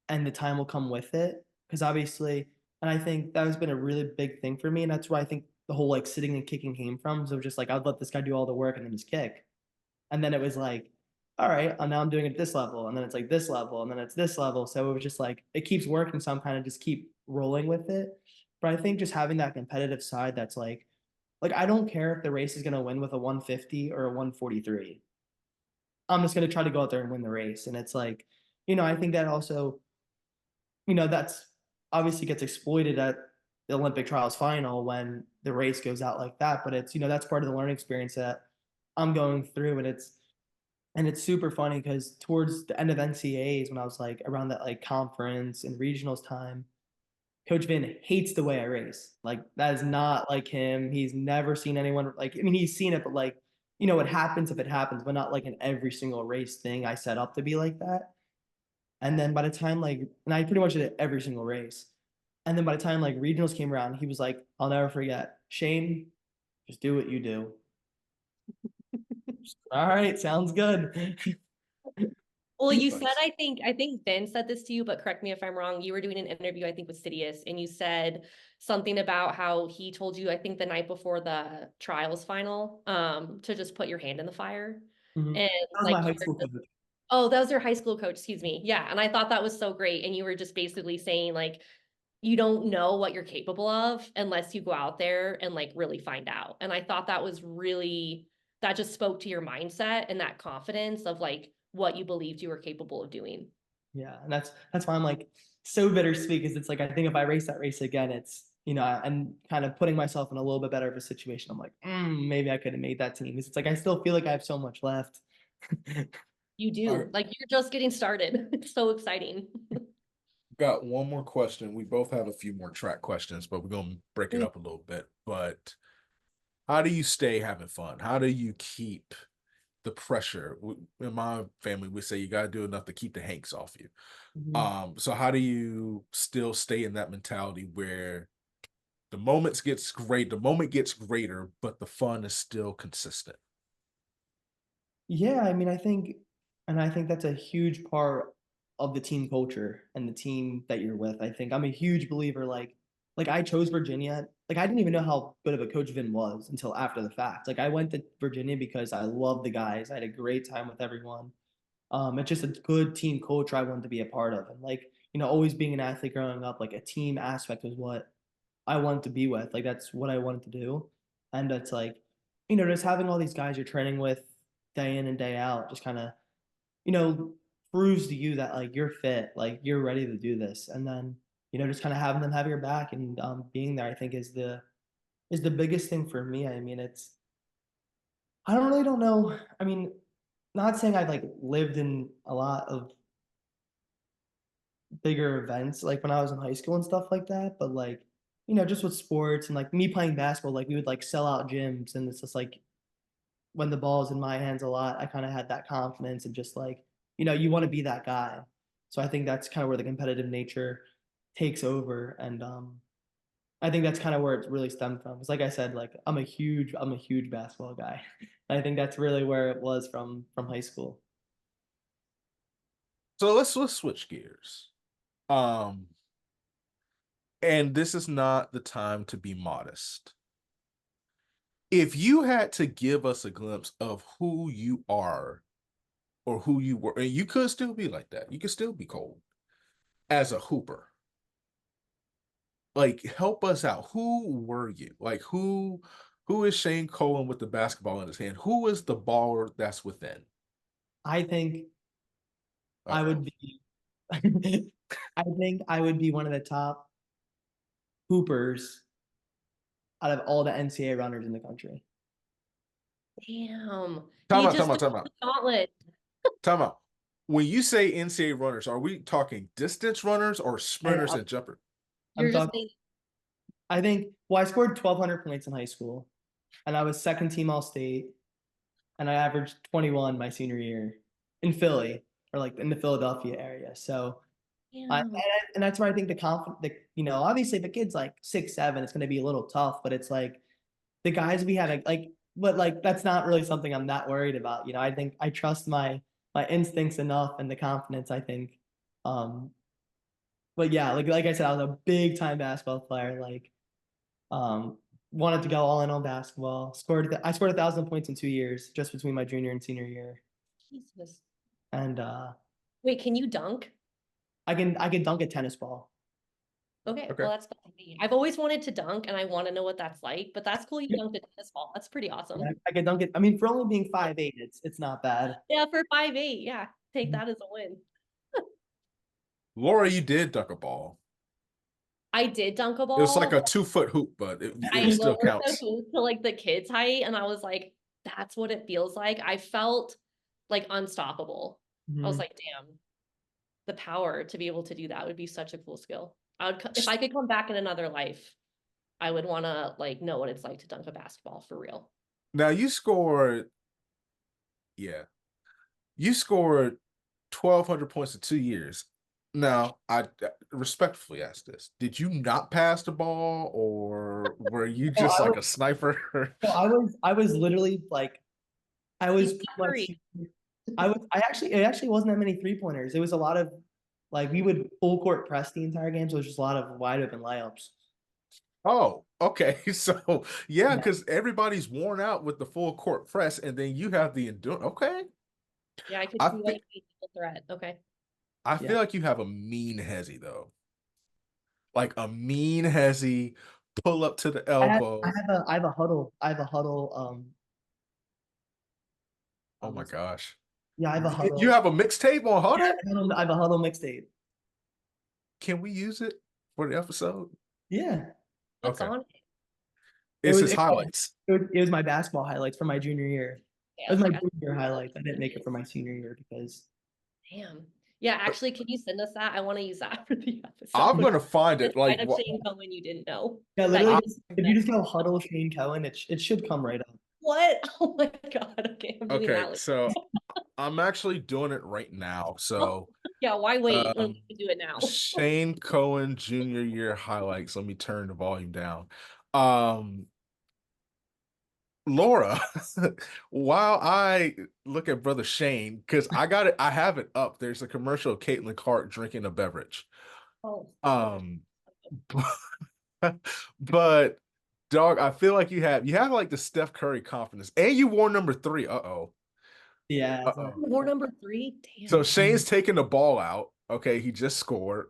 and the time will come with it. Because obviously, and I think that has been a really big thing for me, and that's why I think the whole like sitting and kicking came from. So just like I'd let this guy do all the work and then just kick, and then it was like, all right, now I'm doing it at this level, and then it's like this level, and then it's this level. So it was just like it keeps working, so I'm kind of just keep rolling with it. But I think just having that competitive side, that's like I don't care if the race is gonna win with a 150 or a 143. I'm just gonna try to go out there and win the race. And it's like, I think that also, that's obviously gets exploited at the Olympic trials final when the race goes out like that. But it's, that's part of the learning experience that I'm going through. And it's super funny because towards the end of NCAs, when I was like around that like conference and regionals time, Coach Vin hates the way I race. Like that is not like him. He's never seen anyone like, I mean, he's seen it, but like, it happens if it happens, but not like in every single race thing I set up to be like that. And then by the time like, and I pretty much did it every single race. And then by the time like regionals came around, he was like, I'll never forget, Shane, just do what you do. All right, sounds good. Well, you said, Nice. I think Ben said this to you, but correct me if I'm wrong. You were doing an interview, I think, with Sidious, and you said something about how he told you, I think the night before the trials final, to just put your hand in the fire. Mhm. And That was like my high you were school just, coach. oh, that was your high school coach, excuse me. Yeah. And I thought that was so great. And you were just basically saying like you don't know what you're capable of unless you go out there and like really find out. And I thought that was really, that just spoke to your mindset and that confidence of like what you believed you were capable of doing. Yeah, and that's why I'm like so bittersweet because it's like I think if I race that race again, it's I'm kind of putting myself in a little bit better of a situation. I'm like, maybe I could have made that team. It's like I still feel like I have so much left. You All right, do. Like you're just getting started. It's so exciting. got one more question. We both have a few more track questions, but we're gonna break it up a little bit. But how do you stay having fun? How do you keep the pressure? In my family, we say you got to do enough to keep the hanks off you. Mhm. So how do you still stay in that mentality where the moment gets greater, but the fun is still consistent? Yeah, I mean, I think that's a huge part of the team culture and the team that you're with. I think I'm a huge believer. Like I chose Virginia. Like I didn't even know how good of a coach Vin was until after the fact. Like I went to Virginia because I loved the guys. I had a great time with everyone. It's just a good team culture I wanted to be a part of, and like always being an athlete growing up, like a team aspect was what I wanted to be with. Like that's what I wanted to do. And it's like, just having all these guys you're training with day in and day out just kind of, you know, proves to you that like you're fit, like you're ready to do this. And then, just kind of having them have your back and being there, I think is the biggest thing for me. I mean, I don't really don't know. I mean, not saying I've like lived in a lot of bigger events like when I was in high school and stuff like that. But like, just with sports and like me playing basketball, like we would like sell out gyms and it's just like when the ball's in my hands a lot, I kind of had that confidence and just like, you want to be that guy. So I think that's kind of where the competitive nature takes over. And I think that's kind of where it's really stemmed from. Because like I said, like I'm a huge basketball guy. And I think that's really where it was from high school. So let's switch gears. Um, and this is not the time to be modest. If you had to give us a glimpse of who you are or who you were, and you could still be like that, you could still be cold as a hooper. Like, help us out. Who were you? Like, who is Shane Cohen with the basketball in his hand? Who is the baller that's within? I think I Uh-oh. would be I think I would be one of the top hoopers out of all the NCAA runners in the country. Damn. Time He out, time just out, took time the out, gauntlet. time out. When you say NCAA runners, are we talking distance runners or And sprinters and jumpers? I'm You're just talking. saying, I think. Well, I scored 1,200 points in high school, and I was second team All State, and I averaged 21 my senior year in Philly or like in the Philadelphia area. So damn. and that's where I think the confidence. Obviously, if a kid's like 6'7", it's going to be a little tough. But it's like the guys we had, but like that's not really something I'm that worried about. I think I trust my instincts enough and the confidence. I think. Um, but yeah, like I said, I was a big time basketball player. Like, um, wanted to go all in on basketball. I scored 1,000 points in 2 years, just between my junior and senior year. Jesus. And Wait, can you dunk? I can dunk a tennis ball. Okay, Okay. well that's fun to me. I've always wanted to dunk and I want to know what that's like, but that's cool you Yeah, dunked a tennis ball. That's pretty awesome. I can dunk it. I mean, for only being 5'8", it's not bad. Yeah, for 5'8", yeah. Take that as a win. Laura, you did duck a ball. I did dunk a It was like ball. a 2 foot hoop, but it I still lowered the counts. hoop to like the kids' height and I was like, that's what it feels like. I felt like unstoppable. I was Mhm. like, damn, the power to be able to do that would be such a cool skill. If I could come back in another life, I would want to like know what it's like to dunk a basketball for real. Now you scored, yeah, you scored 1,200 points in 2 years. Now, I respectfully ask this: did you not pass the ball, or were you Oh, just like a sniper? I was literally like, I was He's pretty got much, three. it actually wasn't that many 3-pointers. It was a lot of, like, we would full court press the entire game. So it was just a lot of wide open layups. Oh, okay. So yeah, Yeah. because everybody's worn out with the full court press, and then you have the endurance. Okay, Yeah, I could I see why think you need a threat. Okay. I Yeah. feel like you have a mean hezzy though, like a mean hezzy pull up to the elbow. I have a huddle. I have a huddle. Oh my What's gosh, Yeah, I have a you huddle. have a mixtape on Huddle? I have a huddle mixtape. Can we use it for the episode? Yeah. What's Okay, on it? It it's was his it, highlights. it was my basketball highlights for my junior year. Yeah, It was it's my like I junior highlights. I didn't make it for my senior year because damn. Yeah, actually, can you send us that? I want to use that for the I'm episode. gonna find The it. Like side of what? Shane Cohen you didn't know. yeah, That literally you I, just, didn't if you know. just go huddle Shane Cohen, it should come right up. What? Oh my God. Okay, I'm doing okay, that. so I'm actually doing it right now. So Yeah, why wait when um, we can do it now? Shane Cohen junior year highlights. Let me turn the volume down. Um, Laura, while I look at brother Shane, because I got it, I have it up. There's a commercial of Caitlin Clark drinking a beverage. Oh, Um, but dog, I feel like you have like the Steph Curry confidence, and you wore number three. Uh-oh. Yeah. Uh-oh. war number three? So Damn. Shane's taking the ball out. Okay, he just scored.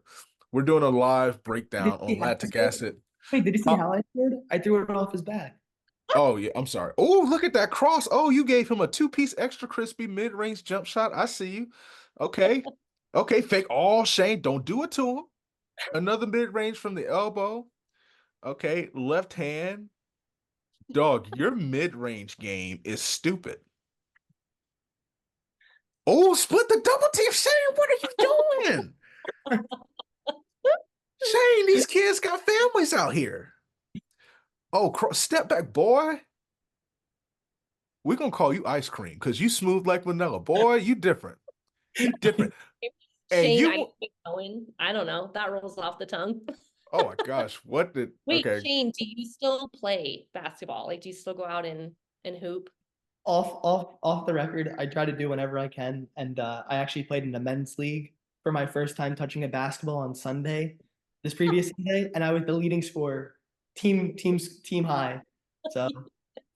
We're doing a live breakdown on lactic acid. Wait, did you see Uh, how I scored? I threw it off his back. oh yeah, I'm sorry. Oh, look at that cross. Oh, you gave him a two-piece extra crispy mid-range jump shot. I see you. Okay. Okay, fake. Oh, Shane, don't do it to him. Another mid-range from the elbow. Okay, left hand. Dog, your mid-range game is stupid. Oh, split the double team. Shane, what are you doing? Shane, these kids got families out here. Oh, step back, boy. We're gonna call you ice cream because you smooth like vanilla. Boy, you different. You different. And Shane, I you Cohen. I don't know. That rolls off the tongue. oh my gosh, what did Wait, okay. Shane, do you still play basketball? Like, do you still go out and hoop? Off the record, I try to do whenever I can, and I actually played in the men's league for my first time touching a basketball on Sunday, this previous Sunday, and I was the leading scorer, team high, so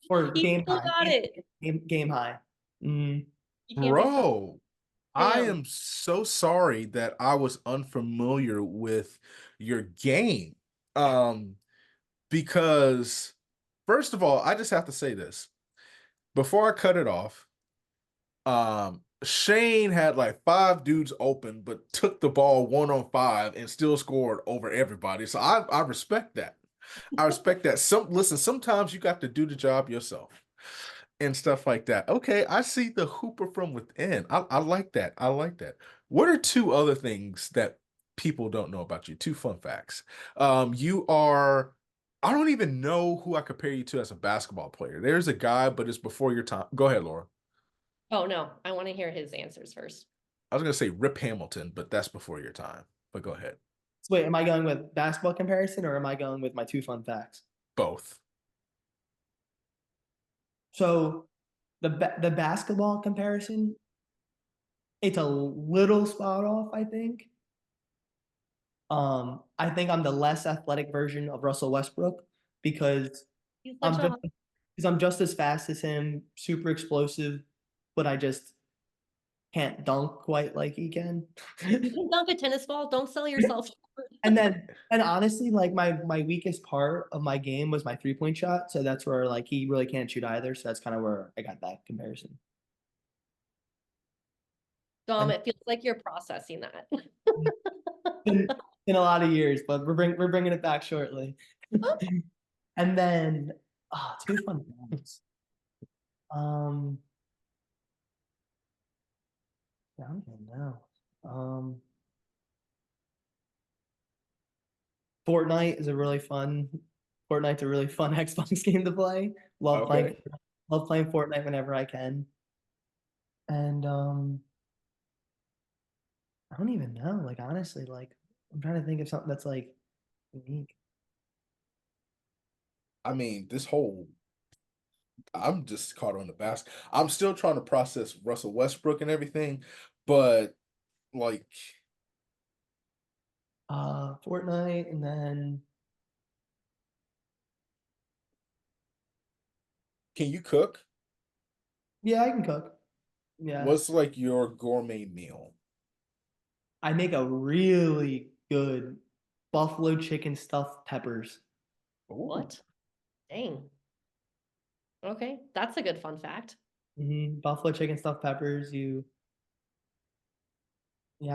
or He game still high, got it. game high. Mm, You can't be stopped. Bro, I Damn. am so sorry that I was unfamiliar with your game. Um, because first of all, I just have to say this before I cut it off. Shane had like five dudes open, but took the ball 1-on-5 and still scored over everybody. So I respect that. I respect that. Sometimes you got to do the job yourself and stuff like that. Okay, I see the hooper from within. I like that. I like that. What are two other things that people don't know about you? Two fun facts. You are. I don't even know who I compare you to as a basketball player. There's a guy, but it's before your time. Go ahead, Laura. Oh no, I want to hear his answers first. I was gonna say Rip Hamilton, but that's before your time. But go ahead. so wait, am I going with basketball comparison or am I going with my two fun facts? Both. So the basketball comparison, it's a little spot off, I think. I think I'm the less athletic version of Russell Westbrook because He's such I'm a just because I'm just as fast as him, super explosive, but I just can't dunk quite like he can. you can dunk a tennis ball. Don't sell yourself short. And honestly, like my weakest part of my game was my 3-point shot. So that's where like he really can't shoot either. So that's kind of where I got that comparison. Dom, And it feels like you're processing that. been, been a lot of years, but we're bringing it back shortly. And then two fun facts. Um, I don't even know. Um, Fortnite is a really fun. Fortnite's a really fun Xbox game to play. Love playing. Okay. Love playing Fortnite whenever I can. And I don't even know. Like honestly, like I'm trying to think of something that's like unique. I mean, I'm just caught on the basket. I'm still trying to process Russell Westbrook and everything, but like, Fortnite, and then can you cook? yeah, I can cook. Yeah, What's like your gourmet meal? I make a really good buffalo chicken stuffed peppers. Ooh, What? Dang. Okay, that's a good fun fact. Buffalo chicken stuffed peppers. Yeah,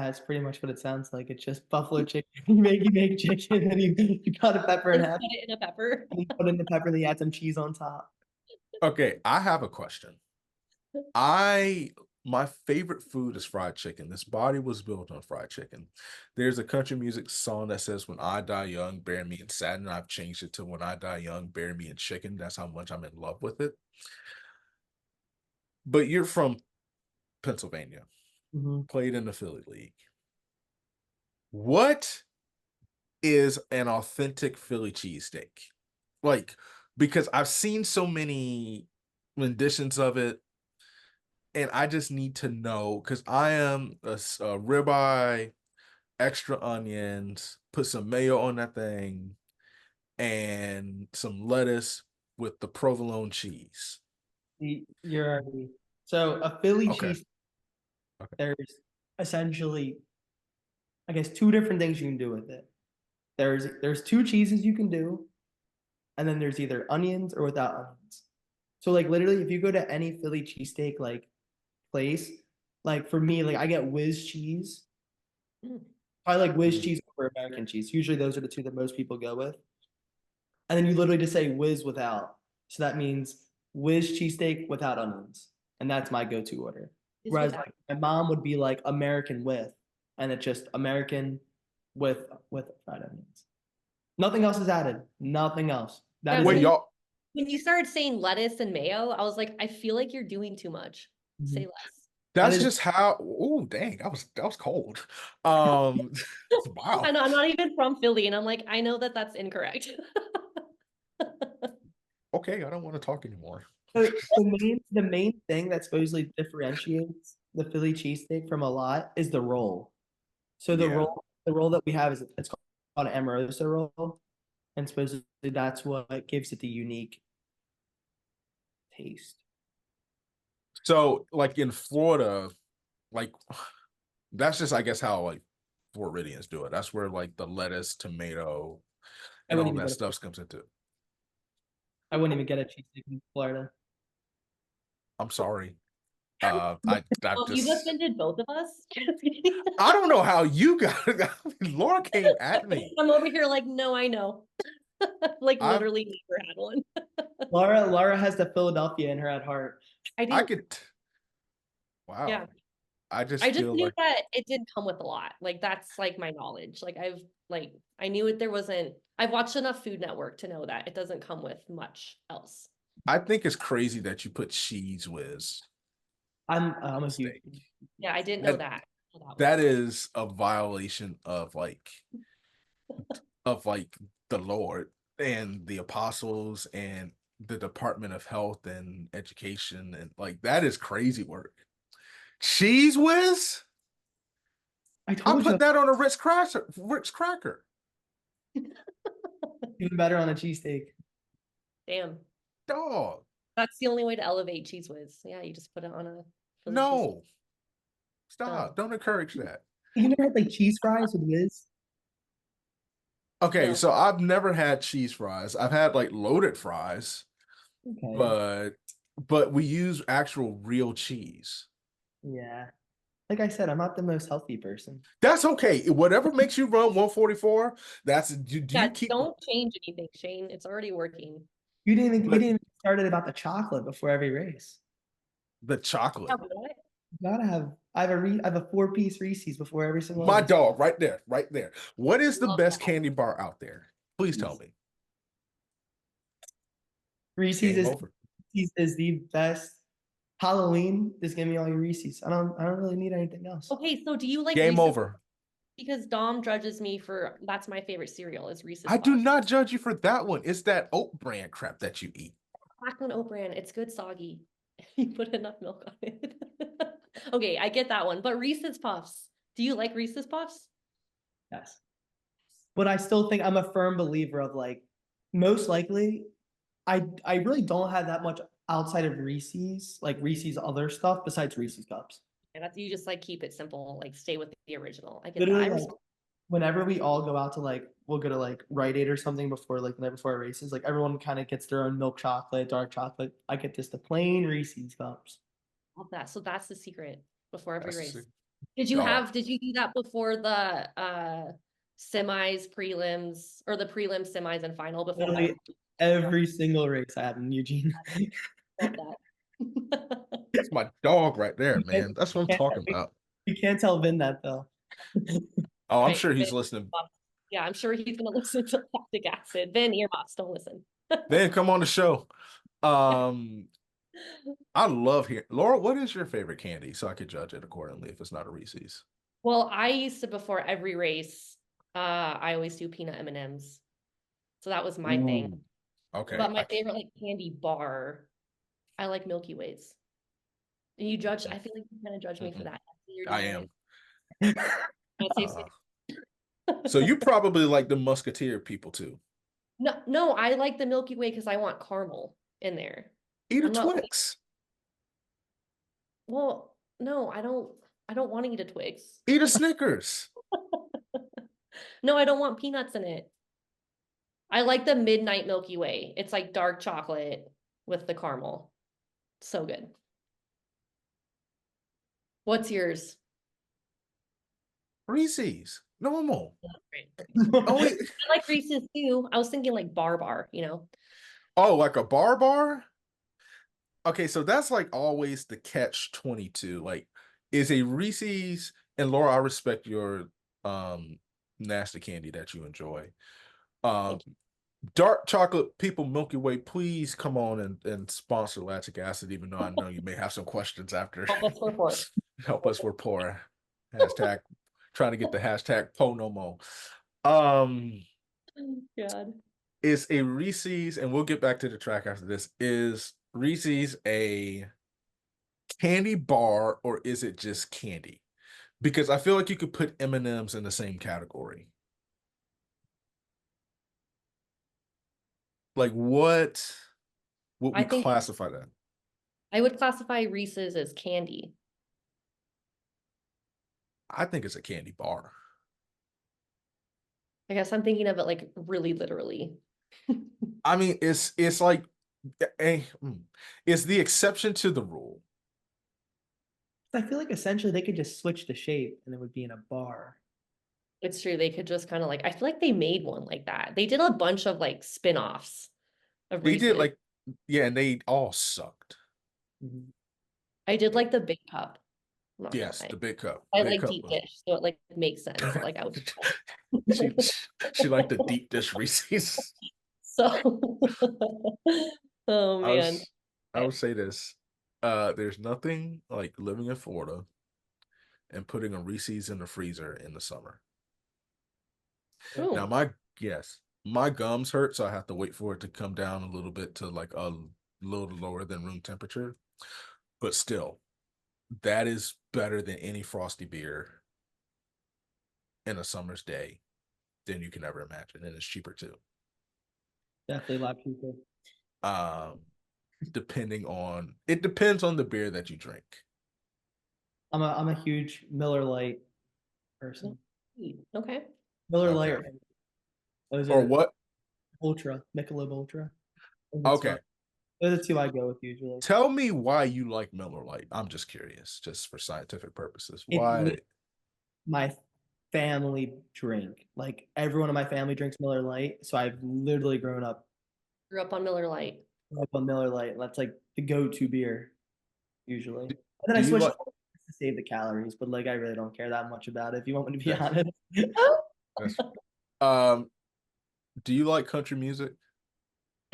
it's pretty much what it sounds like. It's just buffalo chicken. You make chicken, and you cut a pepper in And half, put it in a pepper. and you put in the pepper, then you add some cheese on top. okay, I have a question. I My favorite food is fried chicken. This body was built on fried chicken. There's a country music song that says, "When I die young, bury me in satin." I've changed it to, "When I die young, bury me in chicken." That's how much I'm in love with it. But you're from Pennsylvania, hmm played in the Philly League. What is an authentic Philly cheesesteak? Like, because I've seen so many renditions of it, and I just need to know because I am a ribeye, extra onions, put some mayo on that thing, and some lettuce with the provolone cheese. You're already so a Philly Okay. cheese. Okay. There's essentially, I guess, two different things you can do with it. There's two cheeses you can do, and then there's either onions or without onions. So like literally, if you go to any Philly cheesesteak like place, like for me, like I get whiz cheese. Mm. I like whiz Mhm. cheese over American cheese. Usually those are the two that most people go with. And then you literally just say whiz without. So that means whiz cheesesteak without onions. And that's my go-to order. Is Whereas without. like my mom would be like American with, and it's just American with fried onions. Nothing else is added. Nothing else. That Yeah, is Wait, it. y'all. when you started saying lettuce and mayo, I was like, I feel like you're doing too much. Say Mhm. less. That That's is just how. Oh, dang! That was cold. Um, wow. I'm not even from Philly, and I'm like, I know that that's incorrect. Okay, I don't want to talk anymore. the main thing that supposedly differentiates the Philly cheesesteak from a lot is the roll. So the Yeah. roll that we have is it's called an Amorosa roll, and supposedly that's what gives it the unique taste. So, like in Florida, like that's just, I guess, how like Floridians do it. That's where like the lettuce, tomato, I and wouldn't all even that get a stuff comes into. I wouldn't even get a cheesesteak in Florida. I'm sorry. I Well, you've just offended both of us. I don't know how you got it. Laura came at me. I'm over here like, no, I know. Like I literally never had one. Laura has the Philadelphia in her at heart. I I do. could. Yeah. Wow. I just I just feel knew like that it didn't come with a lot. Like that's like my knowledge. Like I knew it there wasn't I've watched enough Food Network to know that it doesn't come with much else. I think it's crazy that you put cheese whiz I'm on a a huge steak. Yeah, I didn't know That that. That one. that is a violation of like the Lord and the apostles and the Department of Health and Education, and like that is crazy work. Cheese whiz? I I told you put that on a Ritz cracker. even better on a cheesesteak. Damn. Dog. That's the only way to elevate Cheese Whiz. Yeah, you just put it on a Philly cheese. No. Done. Stop. Don't encourage that. You never had like cheese fries with whiz? Okay, No. so I've never had cheese fries. I've had like loaded fries, Okay. but we use actual real cheese. Yeah. Like I said, I'm not the most healthy person. That's okay. Whatever makes you run 144, do Yeah, you keep don't change anything, Shane. It's already working. You but didn't even start it about the chocolate before every race. the Yeah, chocolate. what? You gotta have I have a 4-piece Reese's before every single My one. dog, right there, right there. What is the Love best that. candy bar out there? Please tell me. Reese's Game over. is the best. Halloween, just give me all your Reese's. I don't really need anything else. Okay, so do you like Game Reese's? over. Because Dom judges me for that's my favorite cereal is Reese's I do Puffs. not judge you for that one. It's that oat bran crap that you eat. Black oat bran, it's good soggy. You put enough milk on it. Okay, I get that one. But Reese's Puffs. Do you like Reese's Puffs? Yes. But I still think I'm a firm believer of like most likely I really don't have that much outside of Reese's, like Reese's other stuff besides Reese's cups. And that's you just like keep it simple, like stay with the original. I get Literally, that. like whenever we all go out to like we'll go to like Rite Aid or something before like the night before our races, like everyone kind of gets their own milk chocolate, dark chocolate. I get just the plain Reese's cups. Love that. So that's the secret before every That's race. sick. Did you do that before the semis, prelims, or the prelim semis and final before Literally every single race I had in Eugene. Love that. That's my dog right there, You can't- man. That's what I'm can't- talking about. You can't tell Vin that though. Oh, I'm Right, sure he's Vin. listening. Yeah, I'm sure he's gonna listen to Lactic Acid. Vin, earmuffs, don't listen. Then come on the show. I love hearing Laura, what is your favorite candy? So I could judge it accordingly if it's not a Reese's. Well, I used to before every race, I always do peanut M&Ms. So that was my thing. Ooh, okay. But my favorite like candy bar, I like Milky Ways. And you judge, I feel like you kind of judge me for that. I am. I'll say So you probably like the Musketeer people too. No, I like the Milky Way because I want caramel in there. Eat a I'm not- Twix. Well, no, I don't want to eat a Twix. Eat a Snickers. No, I don't want peanuts in it. I like the midnight Milky Way. It's like dark chocolate with the caramel. So good. What's yours? Reese's. Normal. Great. Oh, wait. I like Reese's too. I was thinking like bar, you know? Oh, like a bar? Okay, so that's like always the catch 22. Like, is a Reese's, and Laura, I respect your nasty candy that you enjoy. Dark chocolate people, Milky Way, please come on and sponsor Lactic Acid, even though I know you may have some questions after. Help us report. Help us, we're poor. Hashtag trying to get the hashtag po no mo. God. Is a Reese's, and we'll get back to the track after this, is Reese's a candy bar or is it just candy? Because I feel like you could put M&Ms in the same category. Like what would we I think- classify that? I would classify Reese's as candy. I think it's a candy bar. I guess I'm thinking of it like really literally. I mean, it's like it's the exception to the rule. I feel like essentially they could just switch the shape and it would be in a bar. It's true. They could just kind of like, I feel like they made one like that. They did a bunch of like spin-offs of They Reese's. did like, yeah, and they all sucked. I did like the big cup. I'm not gonna Yes, lie. the big cup. I Big like cup deep was- dish, so it like makes sense. Like I was she liked the deep dish Reese's. so. Oh I man. would say this. There's nothing like living in Florida and putting a Reese's in the freezer in the summer. Ooh. Now my gums hurt, so I have to wait for it to come down a little bit to like a little lower than room temperature. But still, that is better than any frosty beer in a summer's day than you can ever imagine, and it's cheaper too. Definitely a lot cheaper. It depends on the beer that you drink. I'm a huge Miller Lite person. Okay. Miller Okay. Lite. Those Or are what? Ultra, Michelob Ultra. Okay. Those are the two I go with usually. Tell me why you like Miller Lite. I'm just curious, just for scientific purposes. Why? My family drink. Like everyone in my family drinks Miller Lite, so I've literally grown up Grew up on Miller Lite. on Miller Lite. That's like the go-to beer usually. And then Do I you switched like- to to save the calories, but like I really don't care that much about it, if you want me to be That's honest. that's um do you like country music?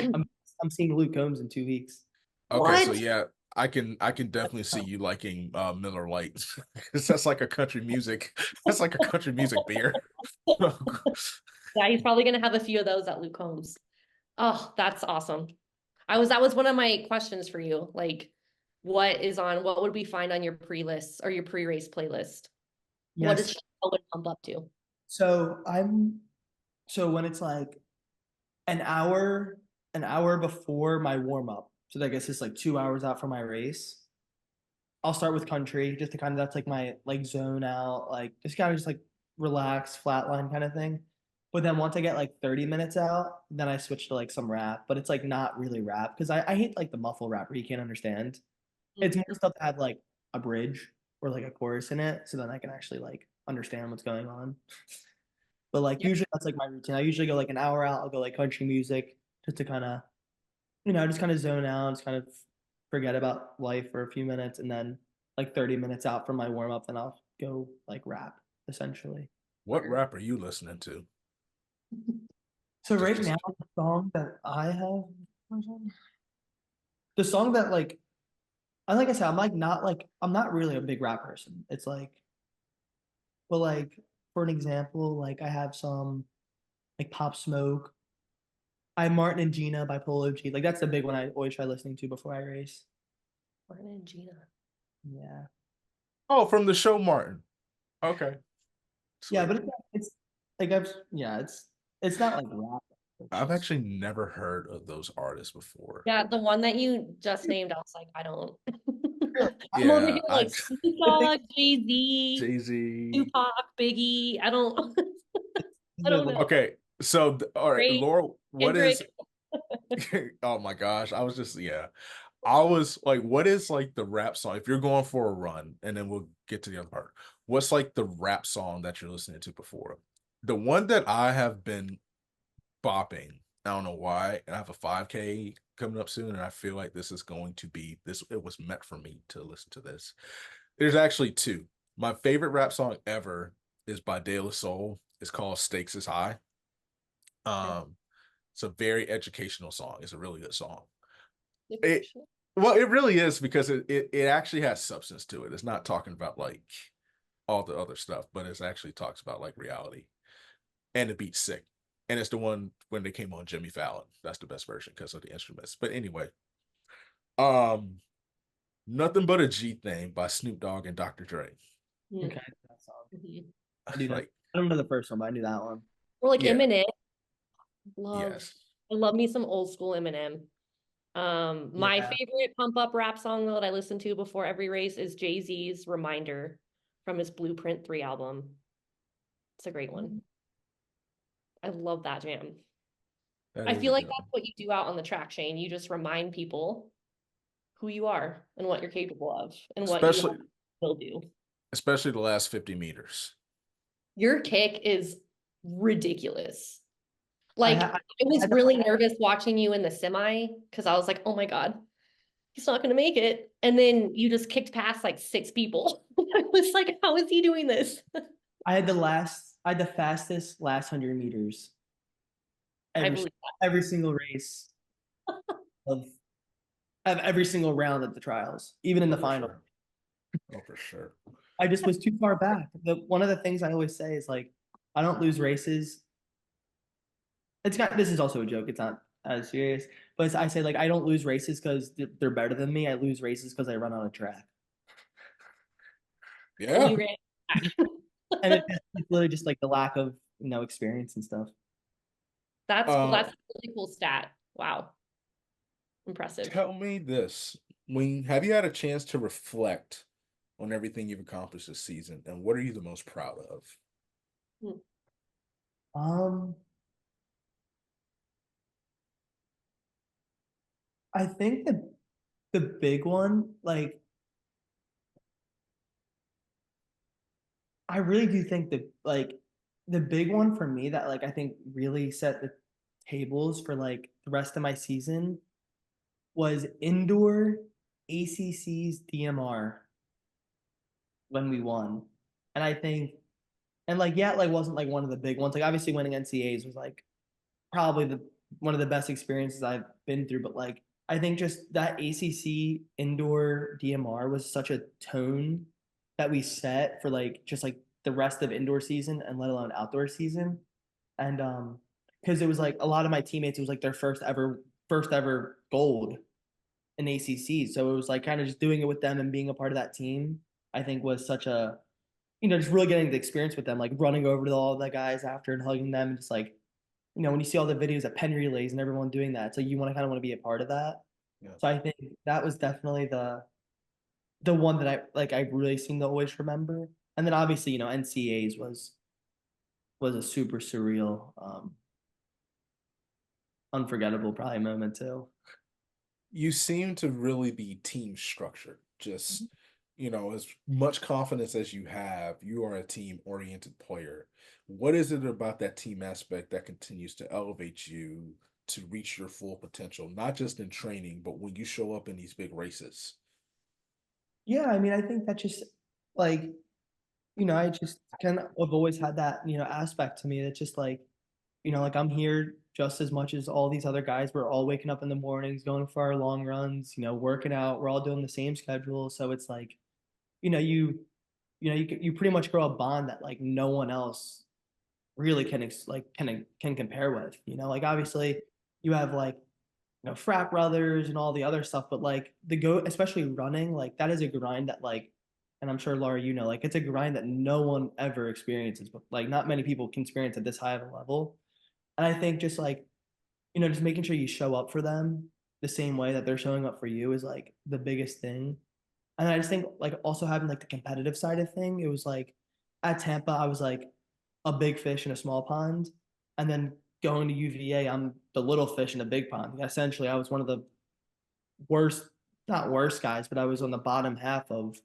I'm I'm seeing Luke Combs in 2 weeks. Okay, so What? yeah, I can definitely see you liking Miller Lite. 'Cause that's like a country music. That's like a country music beer. Yeah, he's probably gonna have a few of those at Luke Combs. Oh, that's awesome. That was one of my questions for you. Like, what would we find on your pre-list or your pre-race playlist? What Yes. does Chipotle pump up to? So when it's like an hour, before my warm up. So I guess it's like 2 hours out from my race. I'll start with country just to kind of that's like my like zone out, like just kind of just like relax, flatline kind of thing. But then once I get like 30 minutes out, then I switch to like some rap, but it's like not really rap because I hate like the muffle rap where you can't understand. It's more stuff that have like a bridge or like a chorus in it, so then I can actually like understand what's going on. But like Yep. usually that's like my routine. I usually go like an hour out, I'll go like country music just to kind of, just kind of zone out, just kind of forget about life for a few minutes, and then like 30 minutes out from my warm up, then I'll go like rap essentially. What rap are you listening to? So right Just now, the song that I have, the song that like I said, I'm not really a big rap person. It's like, but like for an example, like I have some like Pop Smoke. I have Martin and Gina by Polo G. Like that's the big one I always try listening to before I race. Martin and Gina. Yeah. Oh, from the show Martin. Okay, Yeah, sweet. but it's like it's not like rap. It's I've just actually never heard of those artists before. Yeah, the one that you just named, I was like, I don't. I'm over here Yeah, like I Snoop I think Dogg, Jay-Z, Jay-Z. Tupac, Biggie. I don't. I there's don't know. Okay, so all right, Drake, Laura, what Kendrick. is oh my gosh, I was just yeah. I was like, what is like the rap song? If you're going for a run, and then we'll get to the other part. What's like the rap song that you're listening to before? The one that I have been bopping, I don't know why, and I have a 5K coming up soon, and I feel like this is going to be this. It was meant for me to listen to this. There's actually two. My favorite rap song ever is by De La Soul. It's called Stakes is High. Um, it's a very educational song. It's a really good song. It well, it really is because it actually has substance to it. It's not talking about like all the other stuff, but it actually talks about like reality. And the beat's sick. And it's the one when they came on Jimmy Fallon. That's the best version because of the instruments. But anyway, um, Nothing But a G Thing by Snoop Dogg and Dr. Dre. okay. That song. Mhm. I do know. Like, I don't know the first one, but I knew that one. Or like yeah, Eminem. Love. yes. I love me some old school Eminem. My Yeah. favorite pump up rap song though that I listen to before every race is Jay-Z's Reminder from his Blueprint 3 album. It's a great one. I love that jam. That I is a feel like good that's one. what you do out on the track, Shane. You just remind people who you are and what you're capable of and what you Especially will do. especially the last 50 meters. Your kick is ridiculous. I Like, ha- I was I, really nervous watching you in the semi because I was like, oh my God, he's not going to make it. And then you just kicked past like 6 people. I was like, how is he doing this? I had the fastest last 100 meters I every believe every single race of every single round at the trials, even in Oh, the for final. sure. Oh, for sure. I just was too far back. One of the things I always say is like, I don't lose races. This is also a joke. It's not as serious, but I say like I don't lose races because they're better than me. I lose races because I run on a track, that. And Yeah. you ran back. and it's literally just like the lack of experience and stuff. That's cool. Um, That's a really cool stat. Wow. Impressive. Tell me this. When have you had a chance to reflect on everything you've accomplished this season, and what are you the most proud of? Hmm. Um, I think the big one, like I really do think that like the big one for me that like I think really set the tables for like the rest of my season was indoor ACC's DMR. when we won. And I think, and like, yeah, it like wasn't like one of the big ones. Like obviously winning NCAAs was like probably the one of the best experiences I've been through. But like I think just that ACC indoor DMR was such a tone that we set for like just like the rest of indoor season and let alone outdoor season. And because it was like a lot of my teammates, it was like their first ever gold in ACC. So it was like kind of just doing it with them and being a part of that team, I think was such a, just really getting the experience with them, like running over to all the guys after and hugging them and just like, when you see all the videos at pen relays and everyone doing that, so you want to kind of want to be a part of that. Yeah. So I think that was definitely the one that I really seem to always remember. And then obviously, NCAAs was a super surreal, unforgettable probably moment too. You seem to really be team structured. Just, as much confidence as you have, you are a team-oriented player. What is it about that team aspect that continues to elevate you to reach your full potential, not just in training, but when you show up in these big races? Yeah, I mean, I think that just like, I just kind of have always had that, aspect to me that just like, like I'm here just as much as all these other guys. We're all waking up in the mornings, going for our long runs, working out. We're all doing the same schedule. So it's like, you know, you, you pretty much grow a bond that like no one else really can compare with, like obviously you have like, frat brothers and all the other stuff, but like especially running, like that is a grind that like, and I'm sure Laura, like it's a grind that no one ever experiences, but like not many people can experience at this high of a level. And I think just like, just making sure you show up for them the same way that they're showing up for you is like the biggest thing. And I just think like also having like the competitive side of thing, it was like at Tampa, I was like a big fish in a small pond. And then going to UVA, I'm the little fish in a big pond. Essentially, I was one of the worst, not worst guys, but I was on the bottom half of,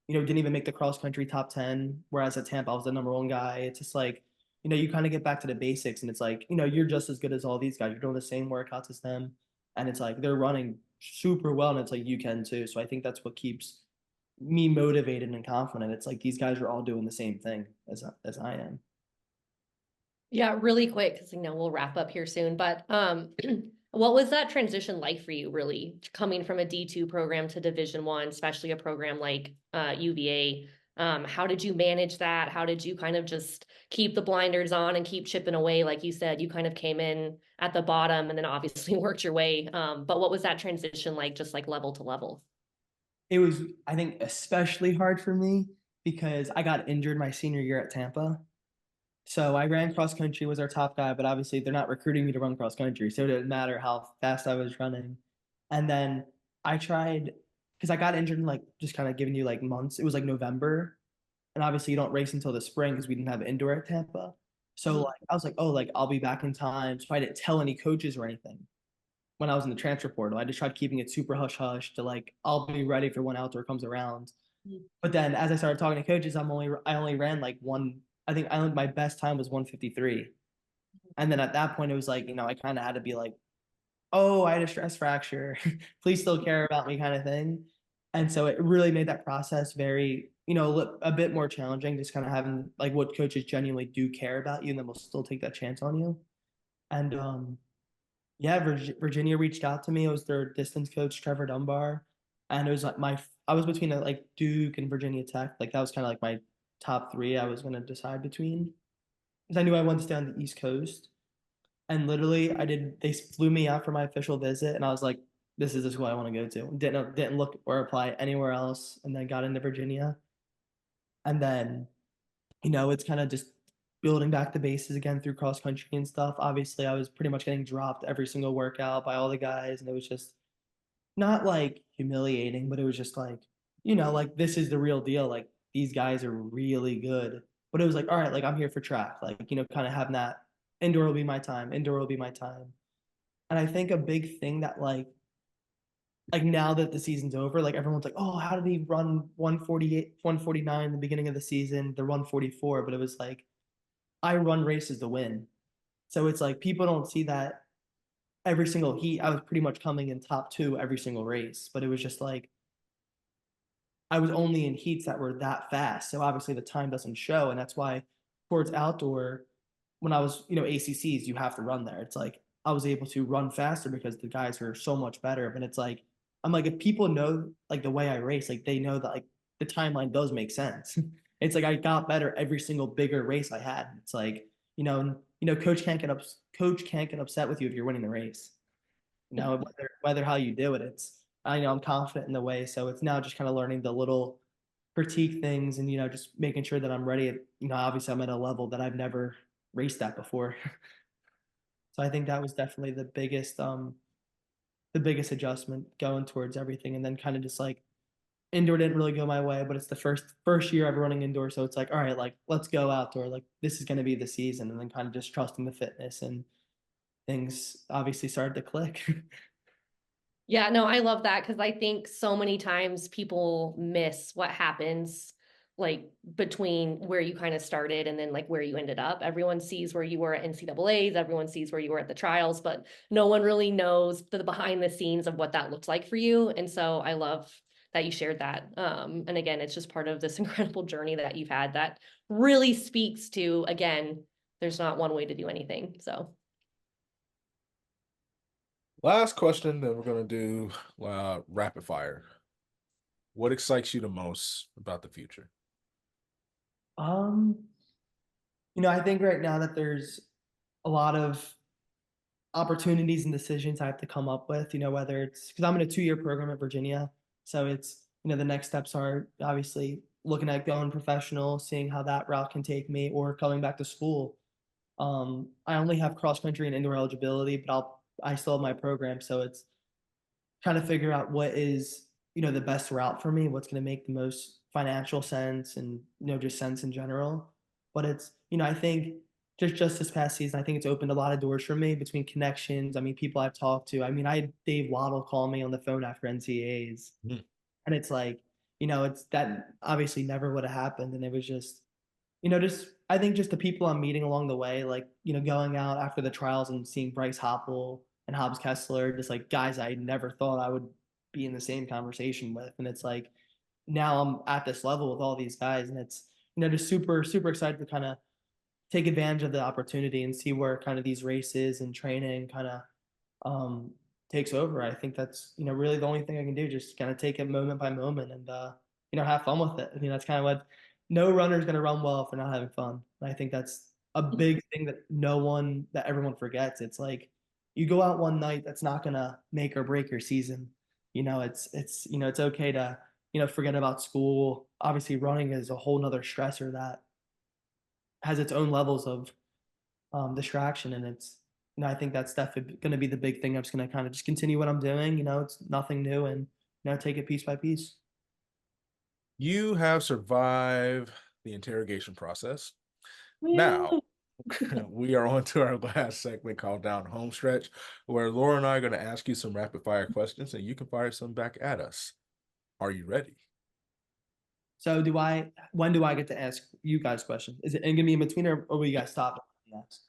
didn't even make the cross country top 10. Whereas at Tampa, I was the number one guy. It's just like, you kind of get back to the basics and it's like, you're just as good as all these guys. You're doing the same workouts as them. And it's like they're running super well. And it's like you can too. So I think that's what keeps me motivated and confident. It's like these guys are all doing the same thing as I am. Yeah, really quick, because we'll wrap up here soon. But what was that transition like for you, really, coming from a D2 program to Division 1, especially a program like UVA? How did you manage that? How did you kind of just keep the blinders on and keep chipping away? Like you said, you kind of came in at the bottom and then obviously worked your way. But what was that transition like, just like level to level? It was, I think, especially hard for me because I got injured my senior year at Tampa. So I ran cross country, was our top guy, but obviously they're not recruiting me to run cross country. So it didn't matter how fast I was running. And then I tried, because I got injured in like just kind of giving you like months. It was like November. And obviously you don't race until the spring because we didn't have indoor at Tampa. So like I was like, oh, like I'll be back in time. So I didn't tell any coaches or anything when I was in the transfer portal. I just tried keeping it super hush hush to like I'll be ready for when outdoor comes around. But then as I started talking to coaches, I only ran like one. I think my best time was 153. And then at that point, it was like, I kind of had to be like, oh, I had a stress fracture. Please still care about me, kind of thing. And so it really made that process very, a bit more challenging, just kind of having like what coaches genuinely do care about you and then will still take that chance on you. And yeah, Virginia reached out to me. It was their distance coach, Trevor Dunbar. And it was like I was between like Duke and Virginia Tech. Like that was kind of like my top three I was going to decide between. Because I knew I wanted to stay on the East Coast. And literally they flew me out for my official visit. And I was like, this is just who I want to go to. Didn't look or apply anywhere else. And then got into Virginia. And then, it's kind of just building back the bases again through cross country and stuff. Obviously, I was pretty much getting dropped every single workout by all the guys, and it was just not like humiliating, but it was just like, like this is the real deal. Like these guys are really good. But it was like, all right, like I'm here for track. Like, kind of having that indoor will be my time. Indoor will be my time. And I think a big thing that like now that the season's over, like everyone's like, oh, how did he run 148, 149 in the beginning of the season, the 144? But it was like, I run races to win. So it's like people don't see that every single heat. I was pretty much coming in top two every single race, but it was just like I was only in heats that were that fast. So obviously the time doesn't show. And that's why towards outdoor, when I was, ACCs, you have to run there. It's like I was able to run faster because the guys are so much better. But it's like, I'm like, if people know like the way I race, like they know that like the timeline does make sense. It's like I got better every single bigger race I had. It's like, coach can't get upset with you if you're winning the race. Whether how you do it, I know I'm confident in the way. So it's now just kind of learning the little critique things and just making sure that I'm ready. Obviously I'm at a level that I've never raced at before. So I think that was definitely the biggest adjustment going towards everything. And then kind of just like indoor didn't really go my way, but it's the first year ever running indoor. So it's like, all right, like let's go outdoor. Like this is going to be the season. And then kind of just trusting the fitness, and things obviously started to click. Yeah, no, I love that because I think so many times people miss what happens like between where you kind of started and then like where you ended up. Everyone sees where you were at NCAAs, everyone sees where you were at the trials, but no one really knows the behind the scenes of what that looked like for you. And so I love that you shared that. And again, it's just part of this incredible journey that you've had that really speaks to, again, there's not one way to do anything. So Last question, then we're going to do rapid fire. What excites you the most about the future? Um, I think right now that there's a lot of opportunities and decisions I have to come up with, whether it's because I'm in a 2-year program at Virginia. So it's, the next steps are obviously looking at going professional, seeing how that route can take me, or coming back to school. I only have cross country and indoor eligibility, but I still have my program. So it's trying to figure out what is, the best route for me, what's going to make the most financial sense and, just sense in general. But it's, I think just this past season, I think it's opened a lot of doors for me between connections. I mean, people I've talked to. I mean, I had Dave Waddle call me on the phone after NCAAs, Mhm. and it's like, it's that obviously never would have happened. And it was just, just I think just the people I'm meeting along the way, like, going out after the trials and seeing Bryce Hoppel and Hobbs Kessler, just like guys I never thought I would be in the same conversation with. And it's like now I'm at this level with all these guys, and it's, just super, super excited to kind of take advantage of the opportunity and see where kind of these races and training kind of um takes over. I think that's, really the only thing I can do, just kind of take it moment by moment and have fun with it. I mean, that's kind of what no runner is going to run well if they're not having fun. And I think that's a big thing that everyone forgets. It's like you go out one night, that's not going to make or break your season. It's okay to, forget about school. Obviously running is a whole nother stressor that has its own levels of distraction. And it's, I think that's definitely going to be the big thing. I'm just going to kind of just continue what I'm doing. It's nothing new, and, take it piece by piece. You have survived the interrogation process. Now, Woo. we are on to our last segment called Down Home Stretch, where Laura and I are going to ask you some rapid fire questions and you can fire some back at us. Are you ready? So when do I get to ask you guys questions? Is it going to be in between, or will you guys stop? Next?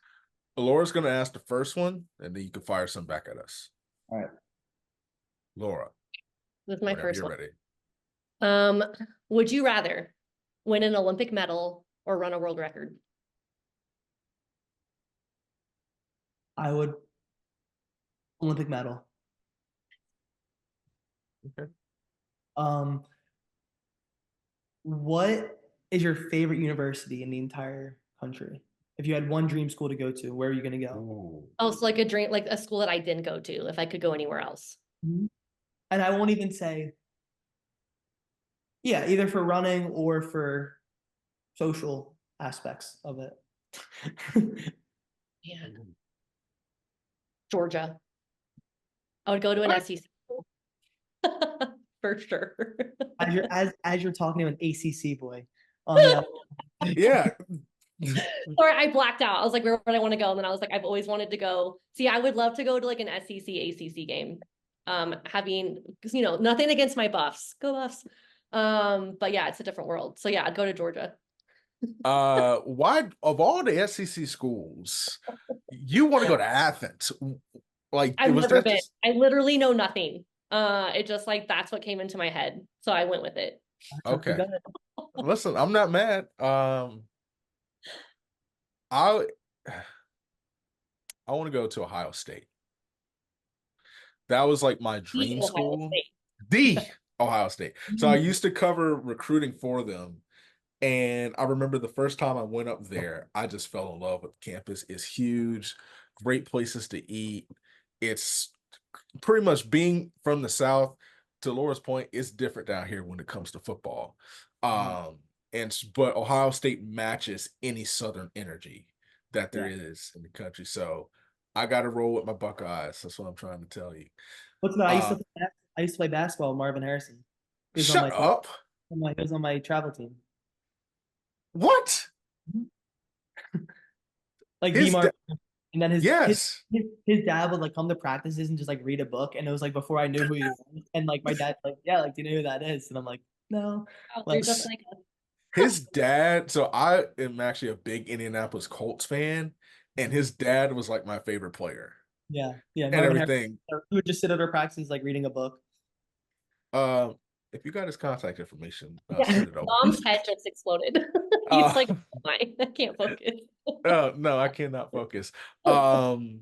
Laura's going to ask the first one and then you can fire some back at us. All right. Laura, This is my whenever first you're one. ready. Would you rather win an Olympic medal or run a world record? I would Olympic medal. Okay. Um, what is your favorite university in the entire country? If you had one dream school to go to, where are you going to go? Ooh. Oh, it's like a dream, like a school that I didn't go to if I could go anywhere else. And I won't even say, yeah, either for running or for social aspects of it. Yeah. Georgia. I would go to an What? SEC school. For sure. As you're talking to an ACC boy on the other. Yeah. Or I blacked out. I was like, where would I want to go? And then I was like, I've always wanted to go. See, I would love to go to like an SEC, ACC game. Having, because nothing against my Buffs. Go Buffs. But yeah, it's a different world. So yeah, I'd go to Georgia. Why of all the SEC schools, you want to go to Athens? Like, I've was never that been. just I literally know nothing. It just like that's what came into my head. So I went with it. Pretty Okay. good. Listen, I'm not mad. I I want to go to Ohio State. That was like my The dream Ohio school. State. The Ohio State. So I used to cover recruiting for them. And I remember the first time I went up there, I just fell in love with the campus. It's huge, great places to eat. It's pretty much being from the South, to Laura's point, it's different down here when it comes to football. Mhm. But Ohio State matches any Southern energy that there Yeah. is in the country. So I got to roll with my Buckeyes. That's what I'm trying to tell you. What's about? Uh, I used to play basketball with Marvin Harrison. He was on Shut up. he was on my travel team. What? Like the His Marvin, and then yes. his dad would like come to practices and just like read a book, and it was like before I knew who he was, and like my dad's like, yeah, like do you know who that is? And I'm like, no, Oh, you're like just like His dad, so I am actually a big Indianapolis Colts fan, and his dad was like my favorite player yeah, and Marvin Harrison. everything. He would just sit at our practices like reading a book. Um, if you got his contact information, yeah. send it over. Mom's head just exploded. He's Uh, like, oh my, I can't focus. no, I cannot focus. Um,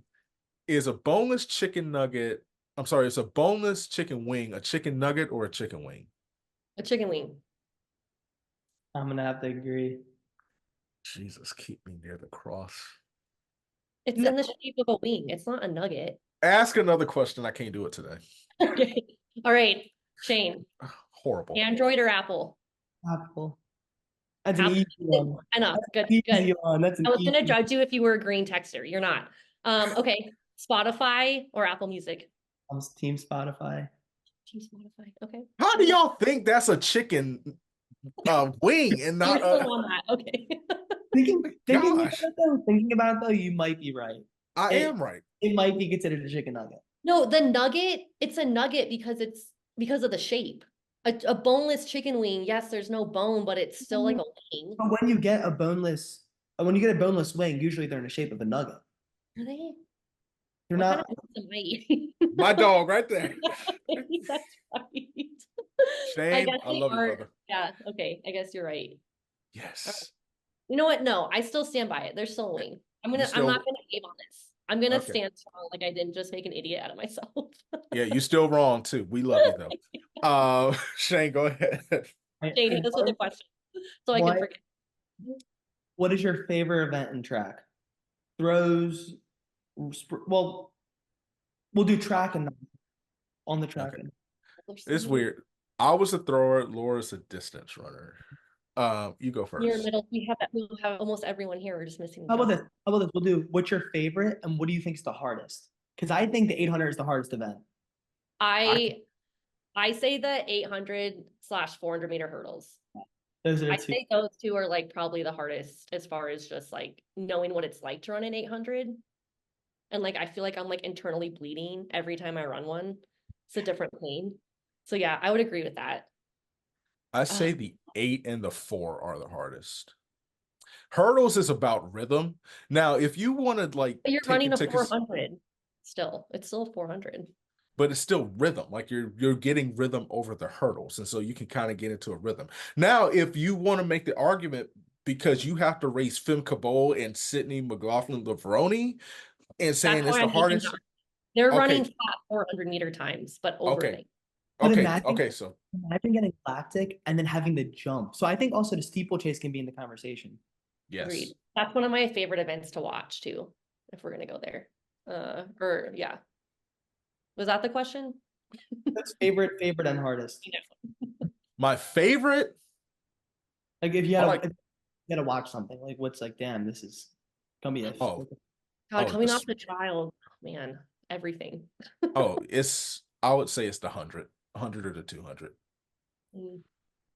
is a boneless chicken nugget, I'm sorry, is a boneless chicken wing a chicken nugget or a chicken wing? A chicken wing. I'm gonna have to agree. Jesus, keep me near the cross. It's No, in the shape of a wing. It's not a nugget. Ask another question. I can't do it today. Okay. All right, Shane. Horrible. Android or Apple? Apple. That's an Apple. easy one. Enough. That's Good. an Good. easy one. That's an I was easy. gonna judge you if you were a green texter. You're not. Okay. Spotify or Apple Music? Team Spotify. Team Spotify. Okay. How do y'all think that's a chicken wing and You're not still a on that. Okay. gosh? Thinking about it though, you might be right. I It am right. it might be considered a chicken nugget. No, the nugget, it's a nugget because of the shape. A boneless chicken wing, yes, there's no bone, but it's still like a wing. But when you get a boneless wing, usually they're in the shape of a nugget. Are they? They're What kind of not. pizza am I eating? My dog right there. Maybe that's right. I Shane, guess I they love you, are. brother. Yeah, okay. I guess you're right. Yes. You know what? No, I still stand by it. They're still a wing. You I'm not still gonna cave on this. I'm gonna okay. stand strong like I didn't just make an idiot out of myself. Yeah, you still wrong too. We love you though. Shane, go ahead. Shane, hit us with a question so I can What forget. what is your favorite event in track? Throws. Well, we'll do track and on the track. Okay. And There's so It's many. weird. I was a thrower, Laura's a distance runner. You go Near first. middle, we have almost everyone here. We're just missing how about John. this? How about this? We'll do what's your favorite and what do you think is the hardest? Because I think the 800 is the hardest event. I I say the 800/400 meter hurdles. Those are I the two. say those two are like probably the hardest as far as just like knowing what it's like to run an 800. And like I feel like I'm like internally bleeding every time I run one. It's a different pain. So yeah, I would agree with that. say the 8 and the 4 are the hardest. Hurdles is about rhythm. Now, if you want to like But you're take running your a tickets, 400 still. It's still 400. but it's still rhythm. Like you're getting rhythm over the hurdles, and so you can kind of get into a rhythm. Now, if you want to make the argument because you have to race Fem Cabot and Sydney McLaughlin-Lavroni and saying That's it's why the I'm making hardest, that. They're running okay, flat 400 meter times, but over okay, thing. But okay. So imagine getting lactic and then having the jump. So I think also the steeplechase can be in the conversation. yes, Agreed. That's one of my favorite events to watch too, if we're gonna go there. Or yeah. Was that the question? That's favorite, and hardest. my favorite. Like if you I had like if you had to watch something, like what's like, damn, this is gonna be a oh God, oh coming off this the trial, man, everything. it's I would say it's the 100 or the 200. Mm.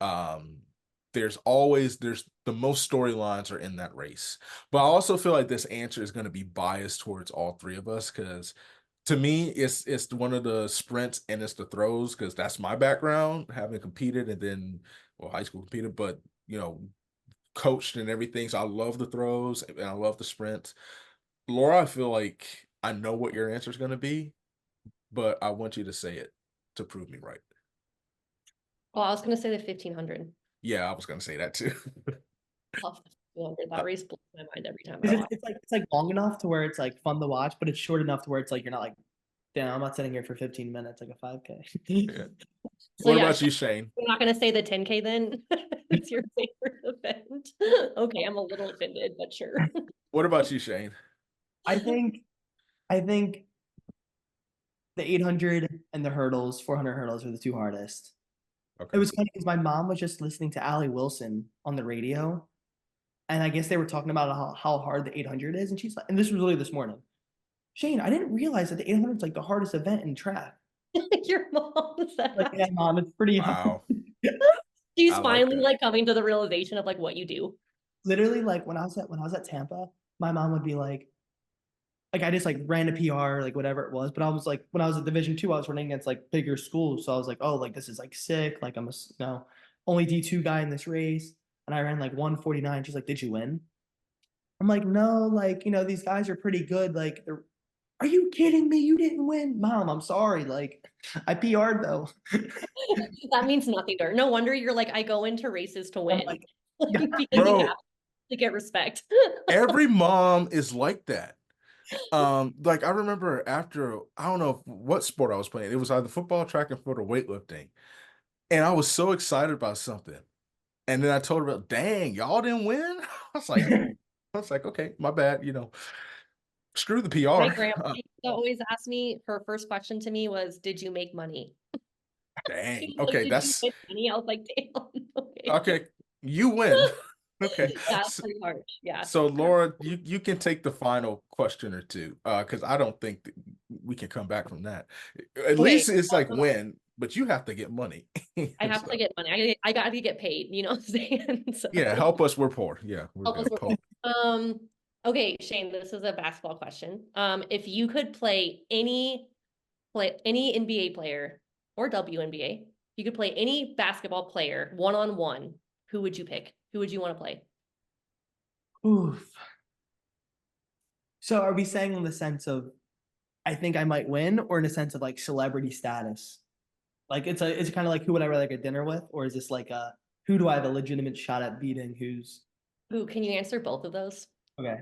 um there's the most storylines are in that race, but I also feel like this answer is going to be biased towards all three of us because to me it's one of the sprints and it's the throws because that's my background, having competed and then well high school competed, but coached and everything, so I love the throws and I love the sprints. Laura, I feel like I know what your answer is going to be, but I want you to say it to prove me right. Oh, I was gonna say the 1500. Yeah, I was gonna say that too. Love the 1500. That race blows my mind every time I 'Cause watch. it's like long enough to where it's like fun to watch, but it's short enough to where it's like you're not like, damn, I'm not sitting here for 15 minutes like a 5K. Yeah. So What yeah, about you, Shane? we're not gonna say the 10K then. It's your favorite event. Okay, I'm a little offended, but sure. What about you, Shane? I think I think the 800 and the hurdles, 400 hurdles are the two hardest. It Okay. was funny because my mom was just listening to Allie Wilson on the radio, and I guess they were talking about how hard the 800 is, and she's like, and this was really this morning. Shane, I didn't realize that the 800 is like the hardest event in track. Your mom said Like, that. yeah, mom, it's pretty hard. Wow. She's I like finally that. like coming to the realization of like what you do. Literally, like when I was at Tampa, my mom would be like I just like ran a PR, like whatever it was. But I was like, when I was at Division 2, I was running against like bigger schools. So I was like, oh, like this is like sick. Like I'm a only D2 guy in this race. And I ran like 149. She's like, did you win? I'm like, no, like, these guys are pretty good. Like, are you kidding me? You didn't win. Mom, I'm sorry. Like, I PR'd though. That means nothing to her. No wonder you're like, I go into races to I'm win. like, yeah, Because you Bro, have to get respect. every mom is like that. Like I remember after, I don't know what sport I was playing. It was either football, track and field, or weightlifting. And I was so excited about something. And then I told her, dang, y'all didn't win? I was like, okay, my bad, screw the My PR. grandma used to always ask me, her first question to me was, did you make money? Dang. She was like, Okay, did you that's win money? I was like, damn, okay. okay. You win. Okay. That's So, pretty harsh. Yeah. so Laura, you can take the final question or two, because I don't think that we can come back from that. At Okay. least it's like win, but you have to get money. I have So, to get money. I got to get paid, you know what I'm saying? So yeah, help us. We're poor. Yeah, we're help us. poor. Okay, Shane, this is a basketball question. If you could play any NBA player or WNBA, you could play any basketball player one-on-one, who would you pick? Who would you want to play? oof. So are we saying in the sense of I think I might win, or in a sense of like celebrity status? Like it's kind of like who would I rather get dinner with, or is this like a who do I have a legitimate shot at beating? Who's Who can you answer both of those? okay?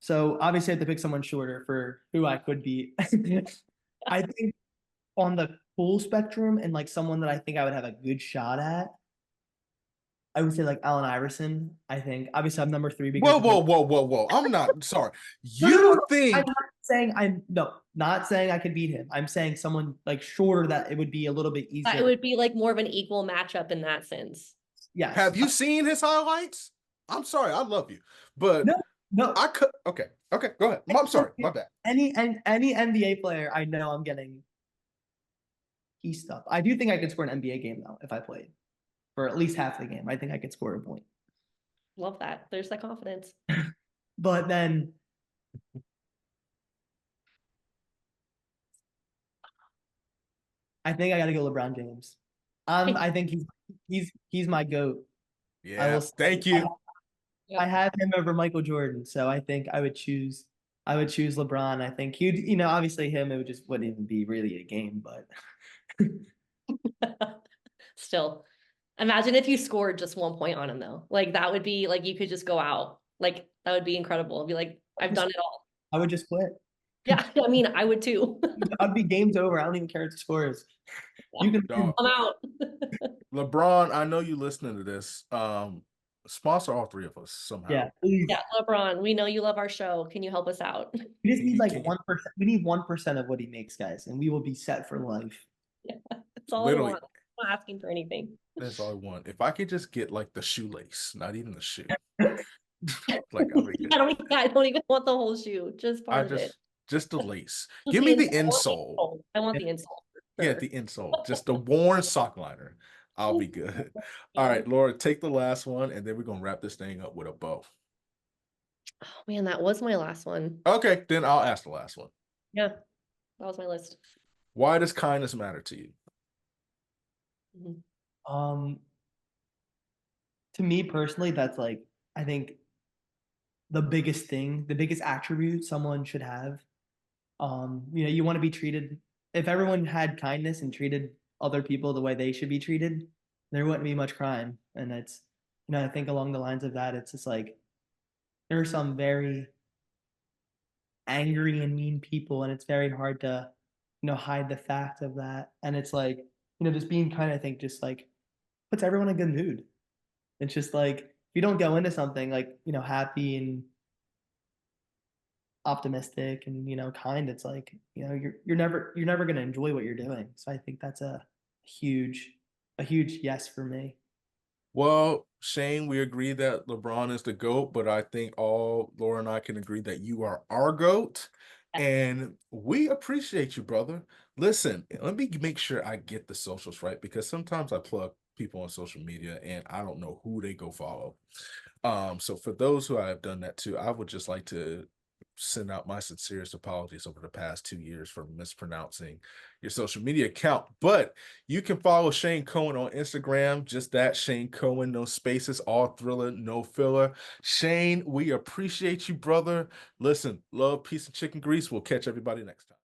So obviously I have to pick someone shorter for who I could beat. I think on the cool spectrum and like someone that I think I would have a good shot at, I would say like Allen Iverson. I think obviously I'm number 3 because Whoa, of his whoa, whoa, whoa, whoa! I'm not sorry. no. You I'm think not saying not saying I could beat him. I'm saying someone like shorter that it would be a little bit It easier. would be like more of an equal matchup in that sense. Yes. have you seen his highlights? I'm sorry, I love you, but No, no. I could. Okay, okay, go ahead. I'm sorry, my bad. Any NBA player I know I'm getting key stuff. I do think I could score an NBA game though if I played for at least half the game. I think I could score a point. Love that. There's that confidence. But then I think I got to go LeBron James. I think he's my goat. I Yeah, will say, thank you. I have him over Michael Jordan, so I think I would choose LeBron. I think he'd obviously him it would just wouldn't even be really a game, but Still, imagine if you scored just 1 point on him though. Like that would be like you could just go out. Like that would be incredible. Be like, I've done it all. I would just quit. Yeah, I mean, I would too. I'd be game's over. I don't even care what the score is. You can Dog. I'm out. LeBron, I know you listening to this. Sponsor all three of us somehow. yeah, please. Yeah, LeBron, we know you love our show. Can you help us out? We just need like Can you- 1%. We need 1% of what he makes, guys, and we will be set for life. Yeah, that's all Literally. I want. I'm not asking for anything. That's all I want. If I could just get like the shoelace, not even the shoe. Like I'll be good. I don't even want the whole shoe, just part of it. Just the lace. Just Give me the insole. I want the insole. for Yeah, sure. the insole. Just the worn sock liner. I'll be good. All right, Laura, take the last one, and then we're gonna wrap this thing up with a bow. Oh man, that was my last one. Okay, then I'll ask the last one. Yeah, that was my list. Why does kindness matter to you? Um, to me personally, that's like I think the biggest thing, the biggest attribute someone should have. You want to be treated. If everyone had kindness and treated other people the way they should be treated, there wouldn't be much crime. And it's, I think along the lines of that, it's just like there are some very angry and mean people, and it's very hard to, hide the fact of that. And it's like, just being kind, I think, just like puts everyone in a good mood. It's just like if you don't go into something like, happy and optimistic and, kind, it's like, you're never going to enjoy what you're doing. So I think that's huge, a huge yes for me. Well, Shane, we agree that LeBron is the GOAT, but I think all Laura and I can agree that you are our GOAT. And we appreciate you, brother. Listen, let me make sure I get the socials right because sometimes I plug people on social media and I don't know who they go follow. So for those who I have done that to, I would just like to send out my sincerest apologies over the past 2 years for mispronouncing your social media account. But you can follow Shane Cohen on Instagram, just that Shane Cohen, no spaces, all thriller, no filler. Shane, we appreciate you, brother. Listen, love, peace, and chicken grease. We'll catch everybody next time.